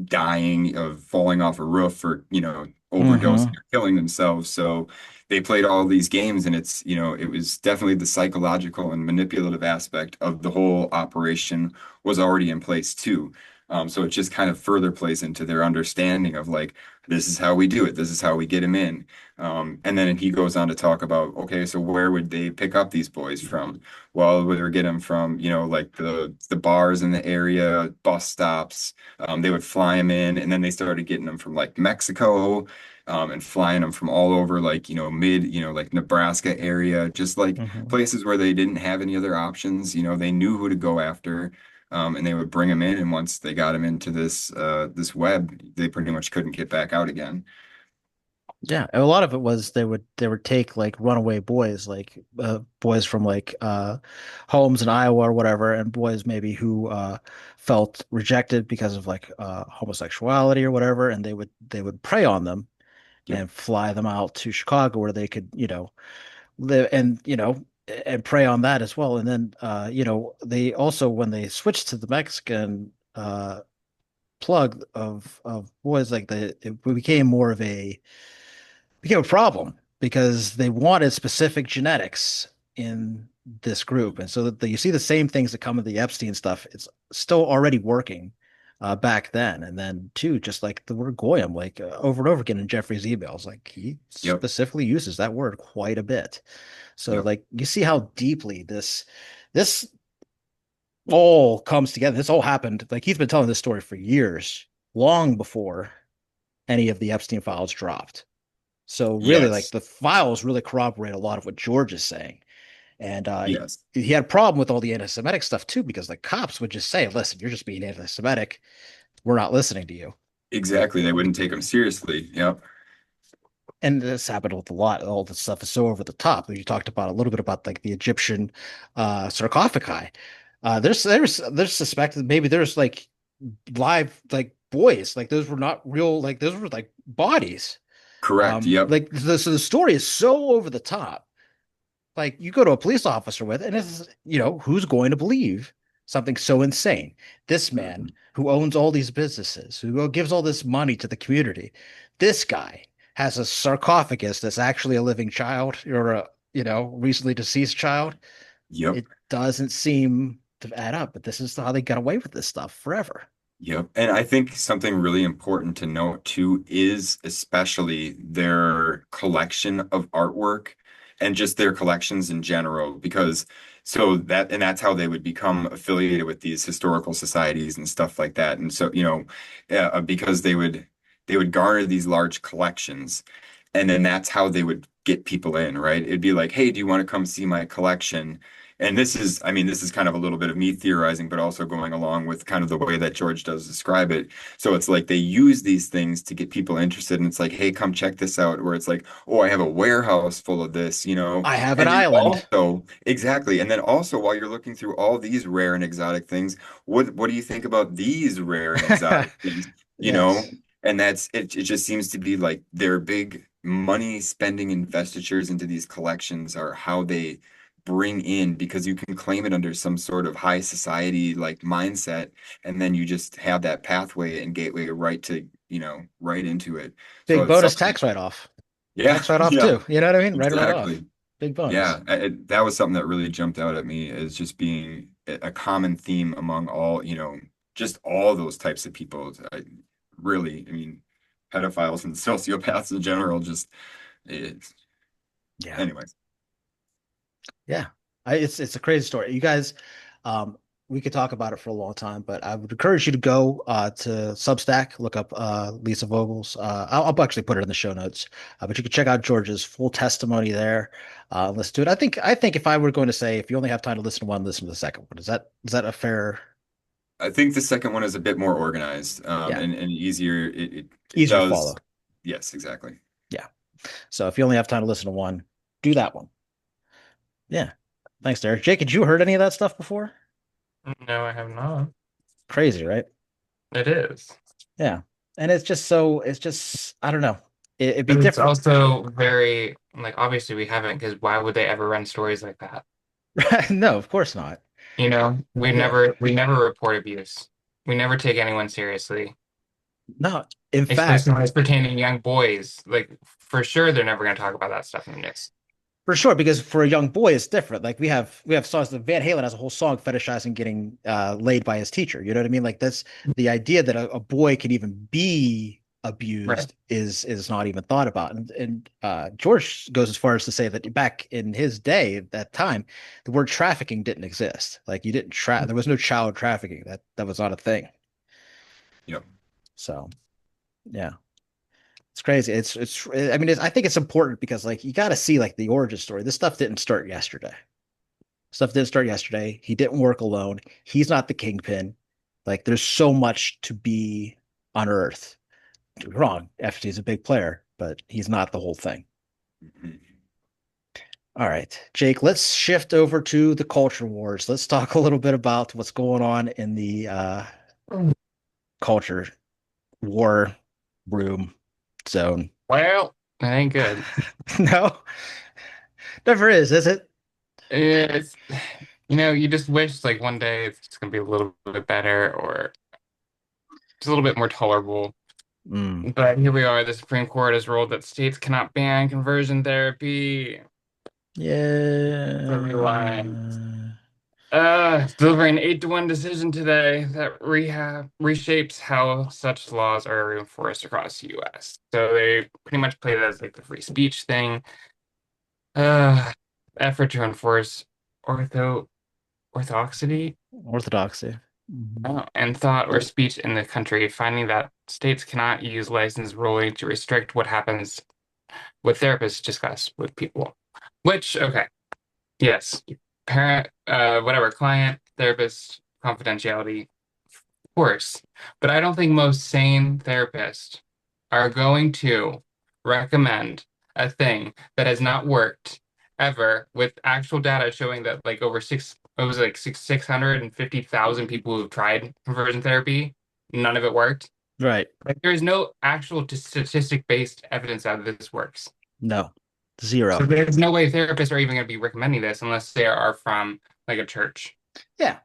dying of falling off a roof or, overdosing or killing themselves. So they played all these games, and it's, it was definitely the psychological and manipulative aspect of the whole operation was already in place too. So it just kind of further plays into their understanding of like, this is how we do it. This is how we get him in. And then he goes on to talk about, okay, so where would they pick up these boys from? Well, they would get them from, like the bars in the area, bus stops. They would fly them in, and then they started getting them from like Mexico, and flying them from all over, like, like Nebraska area, just like places where they didn't have any other options. They knew who to go after. And they would bring them in, and once they got them into this web, they pretty much couldn't get back out again. Yeah, and a lot of it was they would take like runaway boys, like boys from like homes in Iowa or whatever, and boys maybe who felt rejected because of like homosexuality or whatever, and they would prey on them and fly them out to Chicago where they could live and prey on that as well. And then they also, when they switched to the Mexican plug of boys like it became more of became a problem because they wanted specific genetics in this group. And so that you see the same things that come with the Epstein stuff. It's still already working back then. And then too, just like the word goyim, like over and over again in Jeffrey's emails, like he specifically uses that word quite a bit. So like you see how deeply this all comes together. This all happened. Like he's been telling this story for years, long before any of the Epstein files dropped. So really, like the files really corroborate a lot of what George is saying. And he had a problem with all the anti-Semitic stuff too, because the cops would just say, listen, you're just being anti-Semitic. We're not listening to you. Exactly. They wouldn't take him seriously. Yep. And this happened with a lot. All the stuff is so over the top. You talked about a little bit about like the Egyptian sarcophagi. There's suspected maybe there's like live like boys, like those were not real, like those were like bodies. Correct. Yep. Like so the story is so over the top. Like you go to a police officer with, and it's, you know, who's going to believe something so insane? This man who owns all these businesses, who gives all this money to the community, this guy has a sarcophagus that's actually a living child or a, you know, recently deceased child. Yep. It doesn't seem to add up, but this is how they got away with this stuff forever. Yep. And I think something really important to note too is especially their collection of artwork and just their collections in general, because that's how they would become affiliated with these historical societies and stuff like that. And so, you know, because they would garner these large collections, and then that's how they would get people in, right? It'd be like, hey, do you want to come see my collection? And this is kind of a little bit of me theorizing, but also going along with kind of the way that George does describe it. So it's like they use these things to get people interested. And it's like, hey, come check this out. Where it's like, oh, I have a warehouse full of this, you know. I have an island. Also, exactly. And then also while you're looking through all these rare and exotic things, what do you think about these rare and exotic things? You know? And it just seems to be like their big money spending investitures into these collections are how they bring in, because you can claim it under some sort of high society like mindset, and then you just have that pathway and gateway right to, you know, right into it. Big so bonus tax write-off. Yeah. Tax write-off too. You know what I mean? Exactly. Right off. Big bonus. Yeah. That was something that really jumped out at me as just being a common theme among all, you know, just all those types of people. I mean, pedophiles and sociopaths in general, anyways. Yeah, it's a crazy story. You guys, we could talk about it for a long time, but I would encourage you to go to Substack, look up Lisa Vogel's. I'll actually put it in the show notes, but you can check out George's full testimony there. Listen to it. I think if I were going to say, if you only have time to listen to one, listen to the second one. Is that a fair? I think the second one is a bit more organized and easier. It easier to follow. Yes, exactly. Yeah. So if you only have time to listen to one, do that one. Yeah. Thanks, Derek. Jake, had you heard any of that stuff before? No, I have not. Crazy, right? It is. Yeah. And it's just, I don't know. It'd be different. It's also very, like, obviously we haven't, because why would they ever run stories like that? No, of course not. You know, we never report abuse. We never take anyone seriously. No, in fact, especially when it's pertaining to young boys. Like, for sure, they're never going to talk about that stuff in the news. For sure, because for a young boy, it's different. Like we have songs that Van Halen has a whole song fetishizing getting laid by his teacher. You know what I mean? Like that's the idea that a boy can even be abused is not even thought about. And George goes as far as to say that back in his day, at that time, the word trafficking didn't exist. Like you didn't there was no child trafficking. That was not a thing. Yep. So, yeah. It's crazy. I mean, I think it's important because like you got to see like the origin story. This stuff didn't start yesterday. He didn't work alone. He's not the kingpin. Like there's so much to be unearthed. Don't be wrong. Epstein's a big player, but he's not the whole thing. Mm-hmm. All right, Jake, let's shift over to the culture wars. Let's talk a little bit about what's going on in the culture war room zone. Well, that ain't good. No, never is it? It's, you know, you just wish like one day it's gonna be a little bit better, or It's a little bit more tolerable. Mm. But here we are. The Supreme Court has ruled that states cannot ban conversion therapy. Yeah. Delivering an 8-1 decision today that reshapes how such laws are enforced across the U.S. So they pretty much play that as like the free speech thing. Effort to enforce orthodoxy. Orthodoxy. And thought or speech in the country, finding that states cannot use license ruling to restrict what happens what therapists discuss with people. Which, okay, yes, parent, whatever, client, therapist, confidentiality, of course. But I don't think most sane therapists are going to recommend a thing that has not worked ever with actual data showing that like over 650,000 people who've tried conversion therapy, none of it worked. Right. Like there is no actual statistic-based evidence that this works. No. Zero. So there's no way therapists are even going to be recommending this unless they are from like a church. Yeah.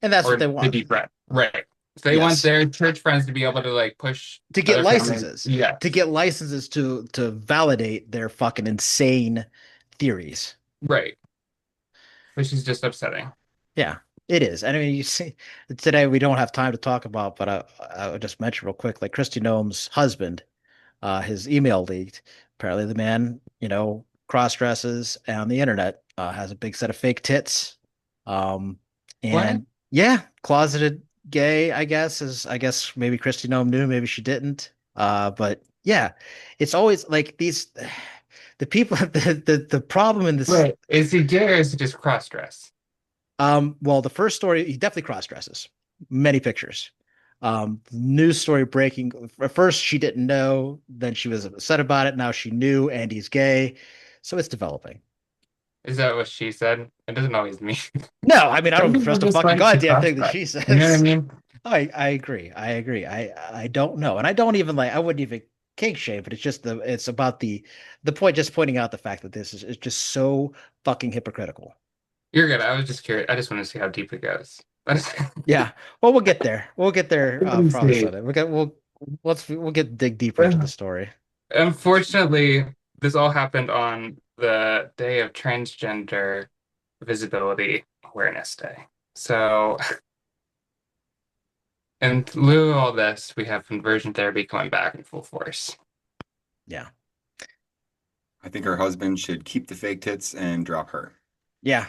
And that's or what they want. To be right. Right. So they want their church friends to be able to like push to get other licenses. families. Yeah. To get licenses to validate their fucking insane theories. Right. Which is just upsetting. Yeah, it is. I mean, you see, today we don't have time to talk about, but I'll just mention real quick, like Kristi Noem's husband, his email leaked. Apparently the man, cross-dresses on the internet, has a big set of fake tits. And What? yeah, closeted gay, I guess maybe Kristi Noem knew, maybe she didn't. But yeah, it's always like the people, the problem in this. Right. Is he gay or is he just cross-dress? Well, the first story, he definitely cross-dresses. Many pictures. News story breaking. At first, she didn't know. Then she was upset about it. Now she knew, and he's gay. So it's developing. Is that what she said? It doesn't always mean. No, I mean, I don't trust a fucking goddamn thing that she says. You know what I mean? I agree. I don't know. And I don't even I wouldn't even kink shame, but it's about the point, just pointing out the fact that this is just so fucking hypocritical. You're good. I was just curious. I just want to see how deep it goes. Yeah. Well, we'll get there. We'll get there. Probably Sunday. We'll dig deeper into the story. Unfortunately, this all happened on the day of Transgender Visibility Awareness Day. So, in lieu of all this, we have conversion therapy coming back in full force. Yeah. I think her husband should keep the fake tits and drop her. Yeah.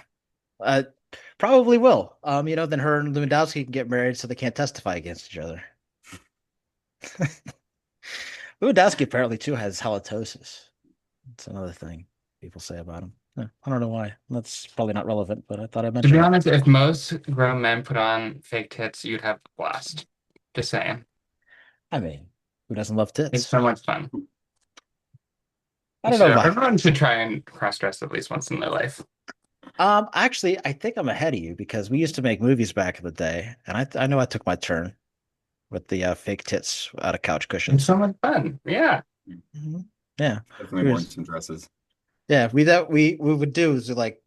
Probably will. Then her and Lewandowski can get married so they can't testify against each other. Lewandowski apparently too has halitosis. It's another thing people say about him. I don't know why. That's probably not relevant, but I thought I'd mention To be it. honest, if most grown men put on fake tits, you'd have a blast. Just saying. I mean, who doesn't love tits? It's so much fun. I don't know. Everyone should try and cross-dress at least once in their life. Actually, I think I'm ahead of you because we used to make movies back in the day, and I know I took my turn with the fake tits out of couch cushions. It's so much fun. Yeah. Mm-hmm. Yeah. Definitely worn some dresses. Yeah, we would do is we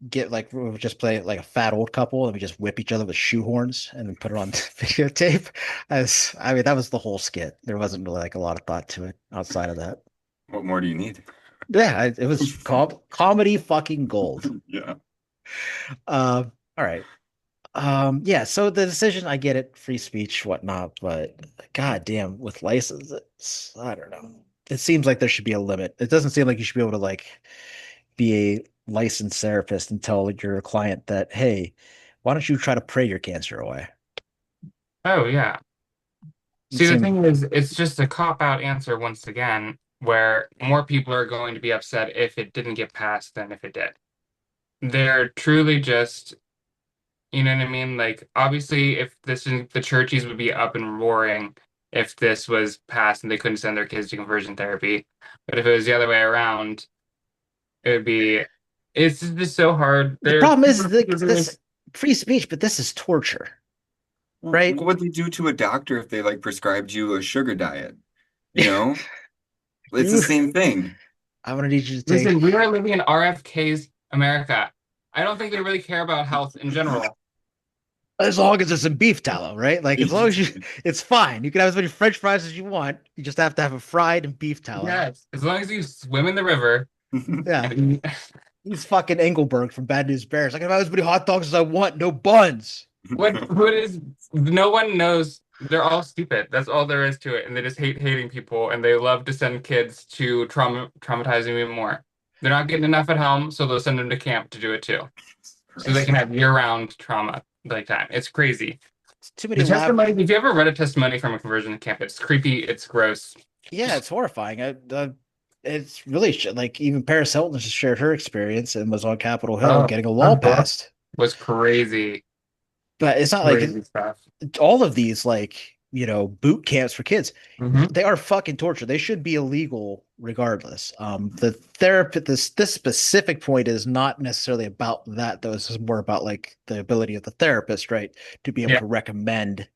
would just play like a fat old couple and we just whip each other with shoehorns and then put it on videotape. That was the whole skit. There wasn't really like a lot of thought to it outside of that. What more do you need? Yeah, it was comedy fucking gold. Yeah. All right. Yeah, so the decision, I get it, free speech, whatnot, but goddamn, with licenses, I don't know. It seems like there should be a limit. It doesn't seem like you should be able to be a licensed therapist and tell your client that, hey, why don't you try to pray your cancer away? Oh yeah. See, the thing is, it's just a cop-out answer once again, where more people are going to be upset if it didn't get passed than if it did. They're truly just, you know what I mean? Like, obviously, if the churchies would be up and roaring if this was passed and they couldn't send their kids to conversion therapy. But if it was the other way around, it would be, it's just so hard. The problem is this free speech, but this is torture, right? What would they do to a doctor if they prescribed you a sugar diet? It's the same thing. I want to need you to take. Listen, we are living in RFK's America. I don't think they really care about health in general. As long as it's in beef tallow, right? Like as long as you, it's fine. You can have as many French fries as you want. You just have to have it fried in beef tallow. Yes, as long as you swim in the river. Yeah. And He's fucking Engelberg from Bad News Bears. I can have as many hot dogs as I want, no buns. what is no one knows. They're all stupid. That's all there is to it. And they just hate hating people and they love to send kids to traumatize them even more. They're not getting enough at home, so they'll send them to camp to do it too. So they can have year-round trauma like time. It's crazy. It's too many The testimony, if you ever read a testimony from a conversion camp, it's creepy, it's gross. Yeah, it's horrifying. It's really like even Paris Hilton just shared her experience and was on Capitol Hill getting a law passed. Was crazy. But it's not Crazy like stuff. all of these like, boot camps for kids. Mhm. They are fucking torture. They should be illegal regardless. The therapy, this specific point is not necessarily about that, though. This is more about like the ability of the therapist, right, to be able to recommend.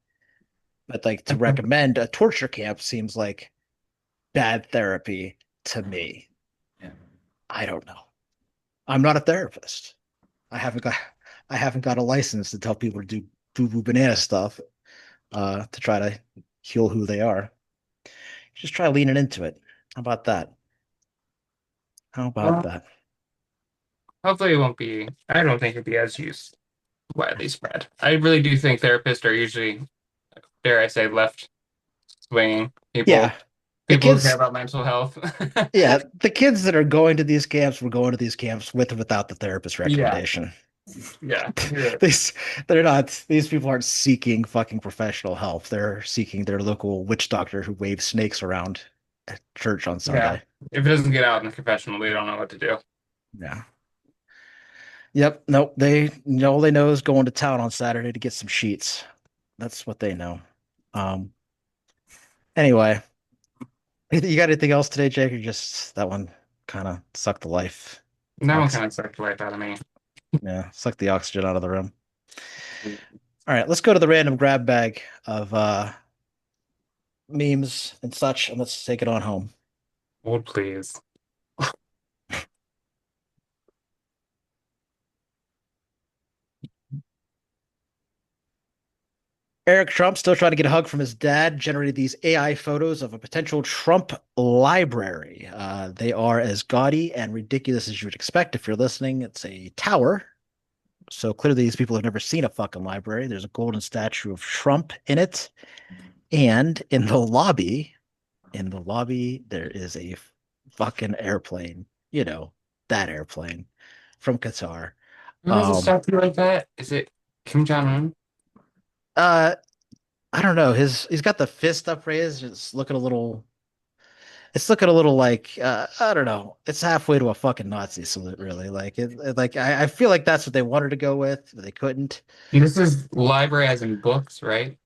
But like to recommend a torture camp seems like bad therapy to me. Yeah. I don't know. I'm not a therapist. I haven't got a license to tell people to do boo-boo banana stuff to try to heal who they are. Just try leaning into it. How about that? That? Hopefully it won't be, I don't think it'll be as widely spread. I really do think therapists are usually, dare I say, left-wing people. Yeah. People who care about mental health. Yeah, the kids that are going to these camps were going to these camps with or without the therapist recommendation. Yeah. These people aren't seeking fucking professional help. They're seeking their local witch doctor who waves snakes around at church on Sunday. Yeah. If it doesn't get out in the confessional, they don't know what to do. Yeah. Yep. Nope. All they know is going to town on Saturday to get some sheets. That's what they know. Anyway, you got anything else today, Jake? Or just that one kind of sucked the life? That one kind of sucked the life out of me. Yeah, suck the oxygen out of the room. All right, let's go to the random grab bag of memes and such, and let's take it on home. Oh, please. Eric Trump, still trying to get a hug from his dad, generated these AI photos of a potential Trump library. They are as gaudy and ridiculous as you would expect if you're listening. It's a tower. So clearly these people have never seen a fucking library. There's a golden statue of Trump in it. And in the lobby, there is a fucking airplane. That airplane from Qatar. Who has a statue like that? Is it Kim Jong-un? I don't know. He's got the fist upraised. It's looking a little like I don't know. It's halfway to a fucking Nazi salute, really. I feel like that's what they wanted to go with, but they couldn't. This is library as in books, right?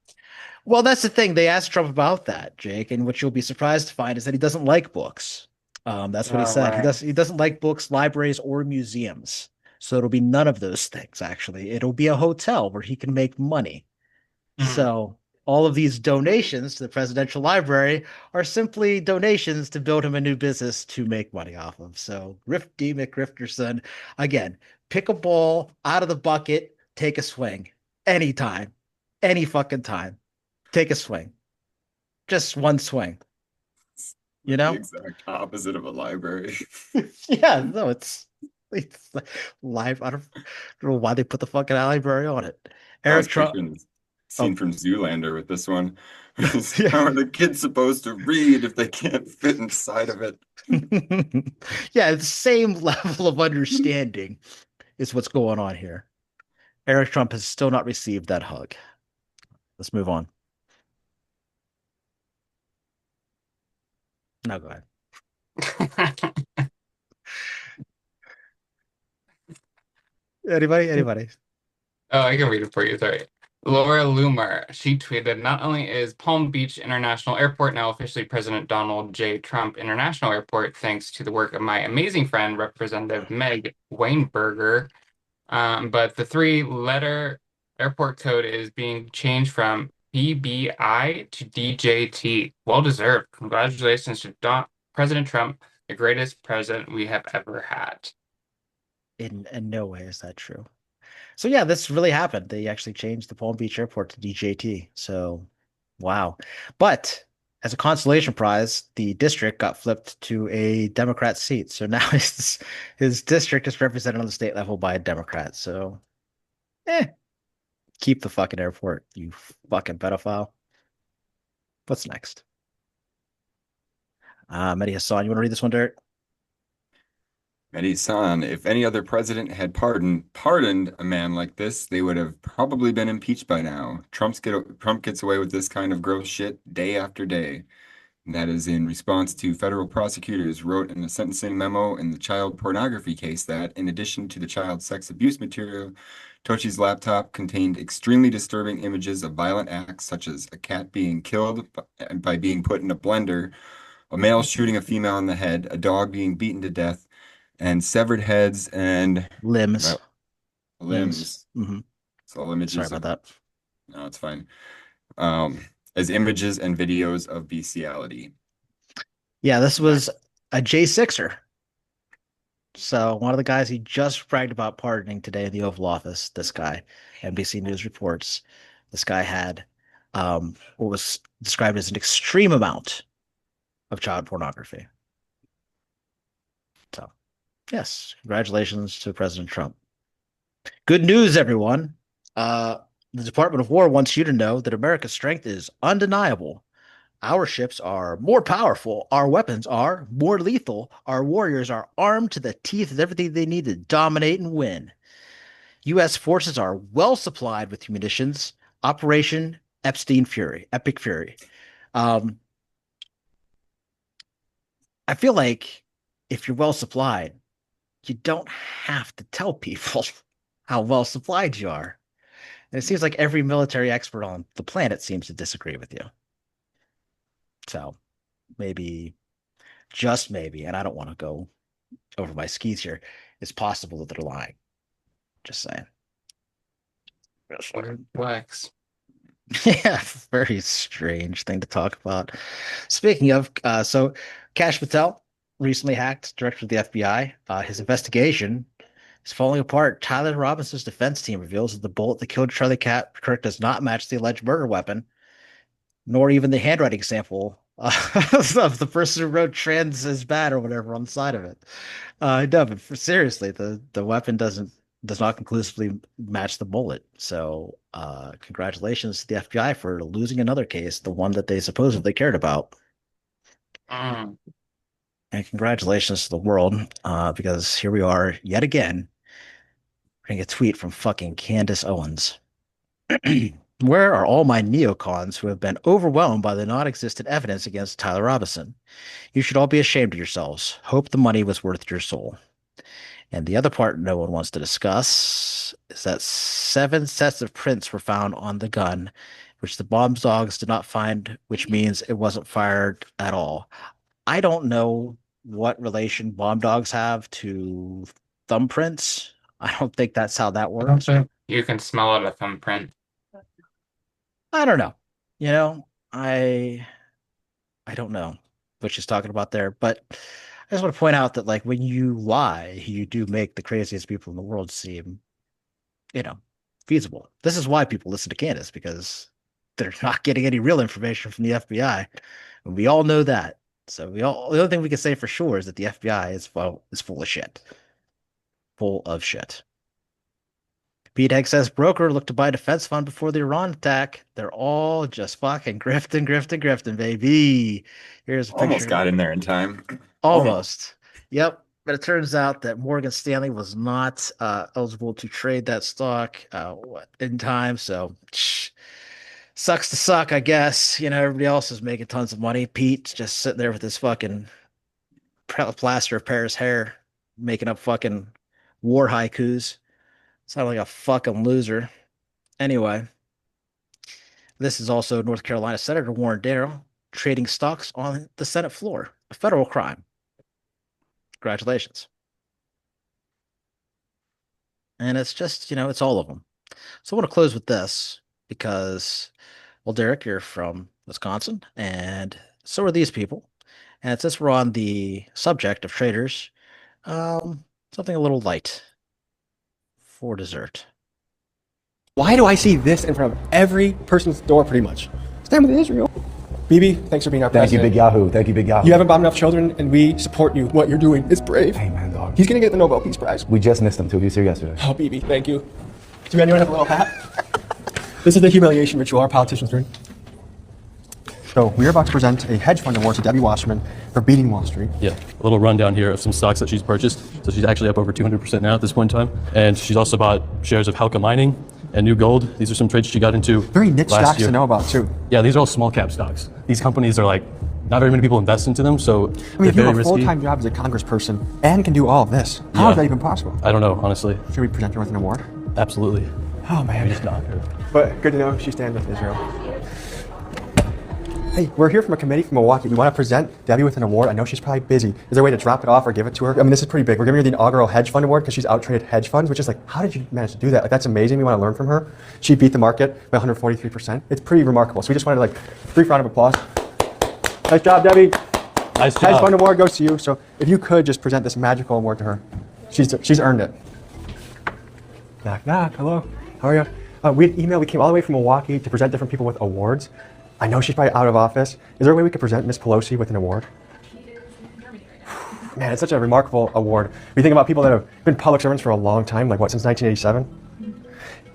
Well, that's the thing. They asked Trump about that, Jake, and what you'll be surprised to find is that he doesn't like books. That's what he said. Right. He doesn't like books, libraries, or museums. So it'll be none of those things, actually. It'll be a hotel where he can make money. So all of these donations to the presidential library are simply donations to build him a new business to make money off of. So Grifty McGrifterson, again, pick a ball out of the bucket, take a swing. Anytime. Any fucking time. Take a swing. Just one swing. The exact opposite of a library. Yeah, no, it's live. I don't know why they put the fucking library on it. Eric Trump. Scene from Zoolander with this one. How are the kids supposed to read if they can't fit inside of it? Yeah, the same level of understanding is what's going on here. Eric Trump has still not received that hug. Let's move on. No, go ahead. Anybody? Oh, I can read it for you. Sorry. Laura Loomer, she tweeted, not only is Palm Beach International Airport now officially President Donald J. Trump International Airport, thanks to the work of my amazing friend, Representative Meg Weinberger, but the three-letter airport code is being changed from PBI to DJT. Well-deserved. Congratulations to President Trump, the greatest president we have ever had. In no way is that true. So yeah, this really happened. They actually changed the Palm Beach Airport to DJT. So wow. But as a consolation prize, the district got flipped to a Democrat seat. So now his district is represented on the state level by a Democrat. So keep the fucking airport, you fucking pedophile. What's next? Mehdi Hassan, you want to read this one, Derek? Mehdi Hassan, if any other president had pardoned a man like this, they would have probably been impeached by now. Trump gets away with this kind of gross shit day after day. And that is in response to federal prosecutors wrote in a sentencing memo in the child pornography case that, in addition to the child sex abuse material, Tochi's laptop contained extremely disturbing images of violent acts such as a cat being killed by being put in a blender, a male shooting a female in the head, a dog being beaten to death, and severed heads and limbs. Limbs. Mm-hmm. So all images. Sorry about that. No, it's fine. As images and videos of bestiality. Yeah, this was a J6er. So one of the guys he just bragged about pardoning today in the Oval Office, this guy, NBC News reports, this guy had what was described as an extreme amount of child pornography. So, yes, congratulations to President Trump. Good news, everyone. The Department of War wants you to know that America's strength is undeniable. Our ships are more powerful. Our weapons are more lethal. Our warriors are armed to the teeth with everything they need to dominate and win. U.S. forces are well supplied with munitions. Operation Epstein Fury, Epic Fury. I feel like if you're well supplied, you don't have to tell people how well supplied you are. And it seems like every military expert on the planet seems to disagree with you. So maybe, just maybe, and I don't want to go over my skis here, it's possible that they're lying. Just saying. Wax. Yeah, very strange thing to talk about. Speaking of, so Kash Patel recently hacked director of the FBI. His investigation is falling apart. Tyler Robinson's defense team reveals that the bullet that killed Charlie Kirk does not match the alleged murder weapon, nor even the handwriting sample of the person who wrote "trans is bad" or whatever on the side of it. No, but seriously, the weapon does not conclusively match the bullet. So, congratulations to the FBI for losing another case, the one that they supposedly cared about. And congratulations to the world, because here we are yet again, getting a tweet from fucking Candace Owens. Where are all my neocons who have been overwhelmed by the non-existent evidence against Tyler Robinson? You should all be ashamed of yourselves. Hope the money was worth your soul. And the other part no one wants to discuss is that 7 sets of prints were found on the gun, which the bomb dogs did not find, which means it wasn't fired at all. I don't know what relation bomb dogs have to thumbprints. I don't think that's how that works. You can smell out a thumbprint. I don't know. You know, I don't know what she's talking about there, but I just want to point out that, like, when you lie, you do make the craziest people in the world seem, feasible. This is why people listen to Candace, because they're not getting any real information from the FBI, and we all know that. So the only thing we can say for sure is that the FBI is full of shit. Full of shit. Pete says broker looked to buy a defense fund before the Iran attack. They're all just fucking grifting, baby. Here's a picture. Almost got in there in time. Almost. Yep. But it turns out that Morgan Stanley was not eligible to trade that stock in time. So sucks to suck, I guess. Everybody else is making tons of money. Pete's just sitting there with his fucking plaster of Paris hair, making up fucking war haikus. Sound like a fucking loser. Anyway, this is also North Carolina Senator Warren Darrell trading stocks on the Senate floor, a federal crime. Congratulations. And it's just, it's all of them. So I want to close with this because, well, Derek, you're from Wisconsin, and so are these people. And since we're on the subject of traders, something a little light for dessert. Why do I see this in front of every person's door pretty much? Stand with Israel. Bibi, thanks for being our Thank you, president. Big Yahoo. Thank you, Big Yahoo. You haven't bombed enough children, and we support you. What you're doing is brave. Hey, man, dog. He's going to get the Nobel Peace Prize. We just missed him, too. He was here yesterday. Oh, Bibi, thank you. Do anyone have a little hat? This is the humiliation ritual our politicians doing. So we are about to present a hedge fund award to Debbie Wasserman for beating Wall Street. Yeah, a little rundown here of some stocks that she's purchased. So she's actually up over 200% now at this point in time. And she's also bought shares of Halka Mining and New Gold. These are some trades she got into Very niche last stocks year. to know about, too. Yeah, these are all small cap stocks. These companies are like, not very many people invest into them, so I mean, they're if you very have a risky. full-time job as a congressperson and can do all of this, how is that even possible? I don't know, honestly. Should we present her with an award? Absolutely. Oh, man. We just not. But good to know she stands with Israel. Hey, we're here from a committee from Milwaukee. You want to present Debbie with an award? I know she's probably busy. Is there a way to drop it off or give it to her? I mean, this is pretty big. We're giving her the inaugural hedge fund award because she's out-traded hedge funds, which is like, how did you manage to do that? Like, that's amazing. We want to learn from her. She beat the market by 143%. It's pretty remarkable. So we just wanted like a brief round of applause. Nice job, Debbie. Nice job. Hedge fund award goes to you. So if you could just present this magical award to her, she's earned it. Knock, knock. Hello. How are you? We had email. We came all the way from Milwaukee to present different people with awards. I know she's probably out of office. Is there a way we could present Miss Pelosi with an award? Man, it's such a remarkable award. We think about people that have been public servants for a long time, like what, since 1987?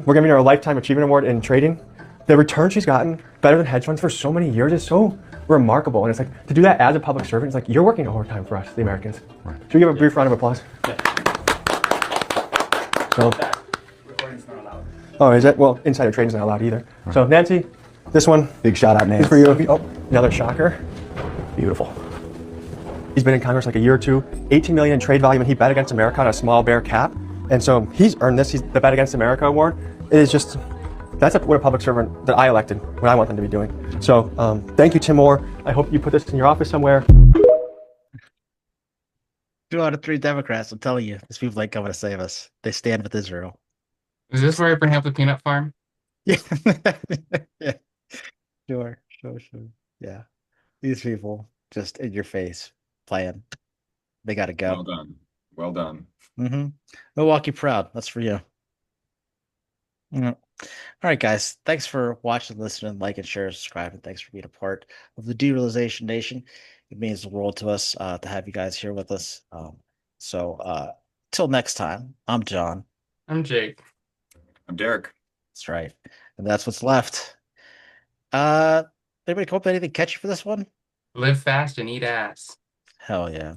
We're giving her a Lifetime Achievement Award in trading. The return she's gotten, better than hedge funds for so many years, is so remarkable. And it's like, to do that as a public servant, it's like, you're working overtime for us, the Americans. Should we give a brief round of applause? So, oh, is it? Well, insider trading is not allowed either. So, Nancy, this one. Big shout out, Nancy. Is for you. Oh, another shocker. Beautiful. He's been in Congress like a year or two, 18 million in trade volume, and he bet against America on a small bear cap. And so he's earned this. He's the Bet Against America award. It is just, that's what a public servant that I elected, what I want them to be doing. So thank you, Tim Moore. I hope you put this in your office somewhere. 2 out of 3 Democrats, I'm telling you, these people ain't coming to save us. They stand with Israel. Is this where I bring up the peanut farm? Yeah. Yeah. Sure. Yeah. These people just in your face playing. They got to go. Well done. Well done. Mm-hmm. Milwaukee proud. That's for you. Yeah. All right, guys. Thanks for watching, listening, like, and share, subscribe, and thanks for being a part of the Derealization Nation. It means the world to us to have you guys here with us. So till next time, I'm John. I'm Jake. I'm Derek. That's right. And that's what's left. Anybody come up with anything catchy for this one? Live fast and eat ass. Hell yeah.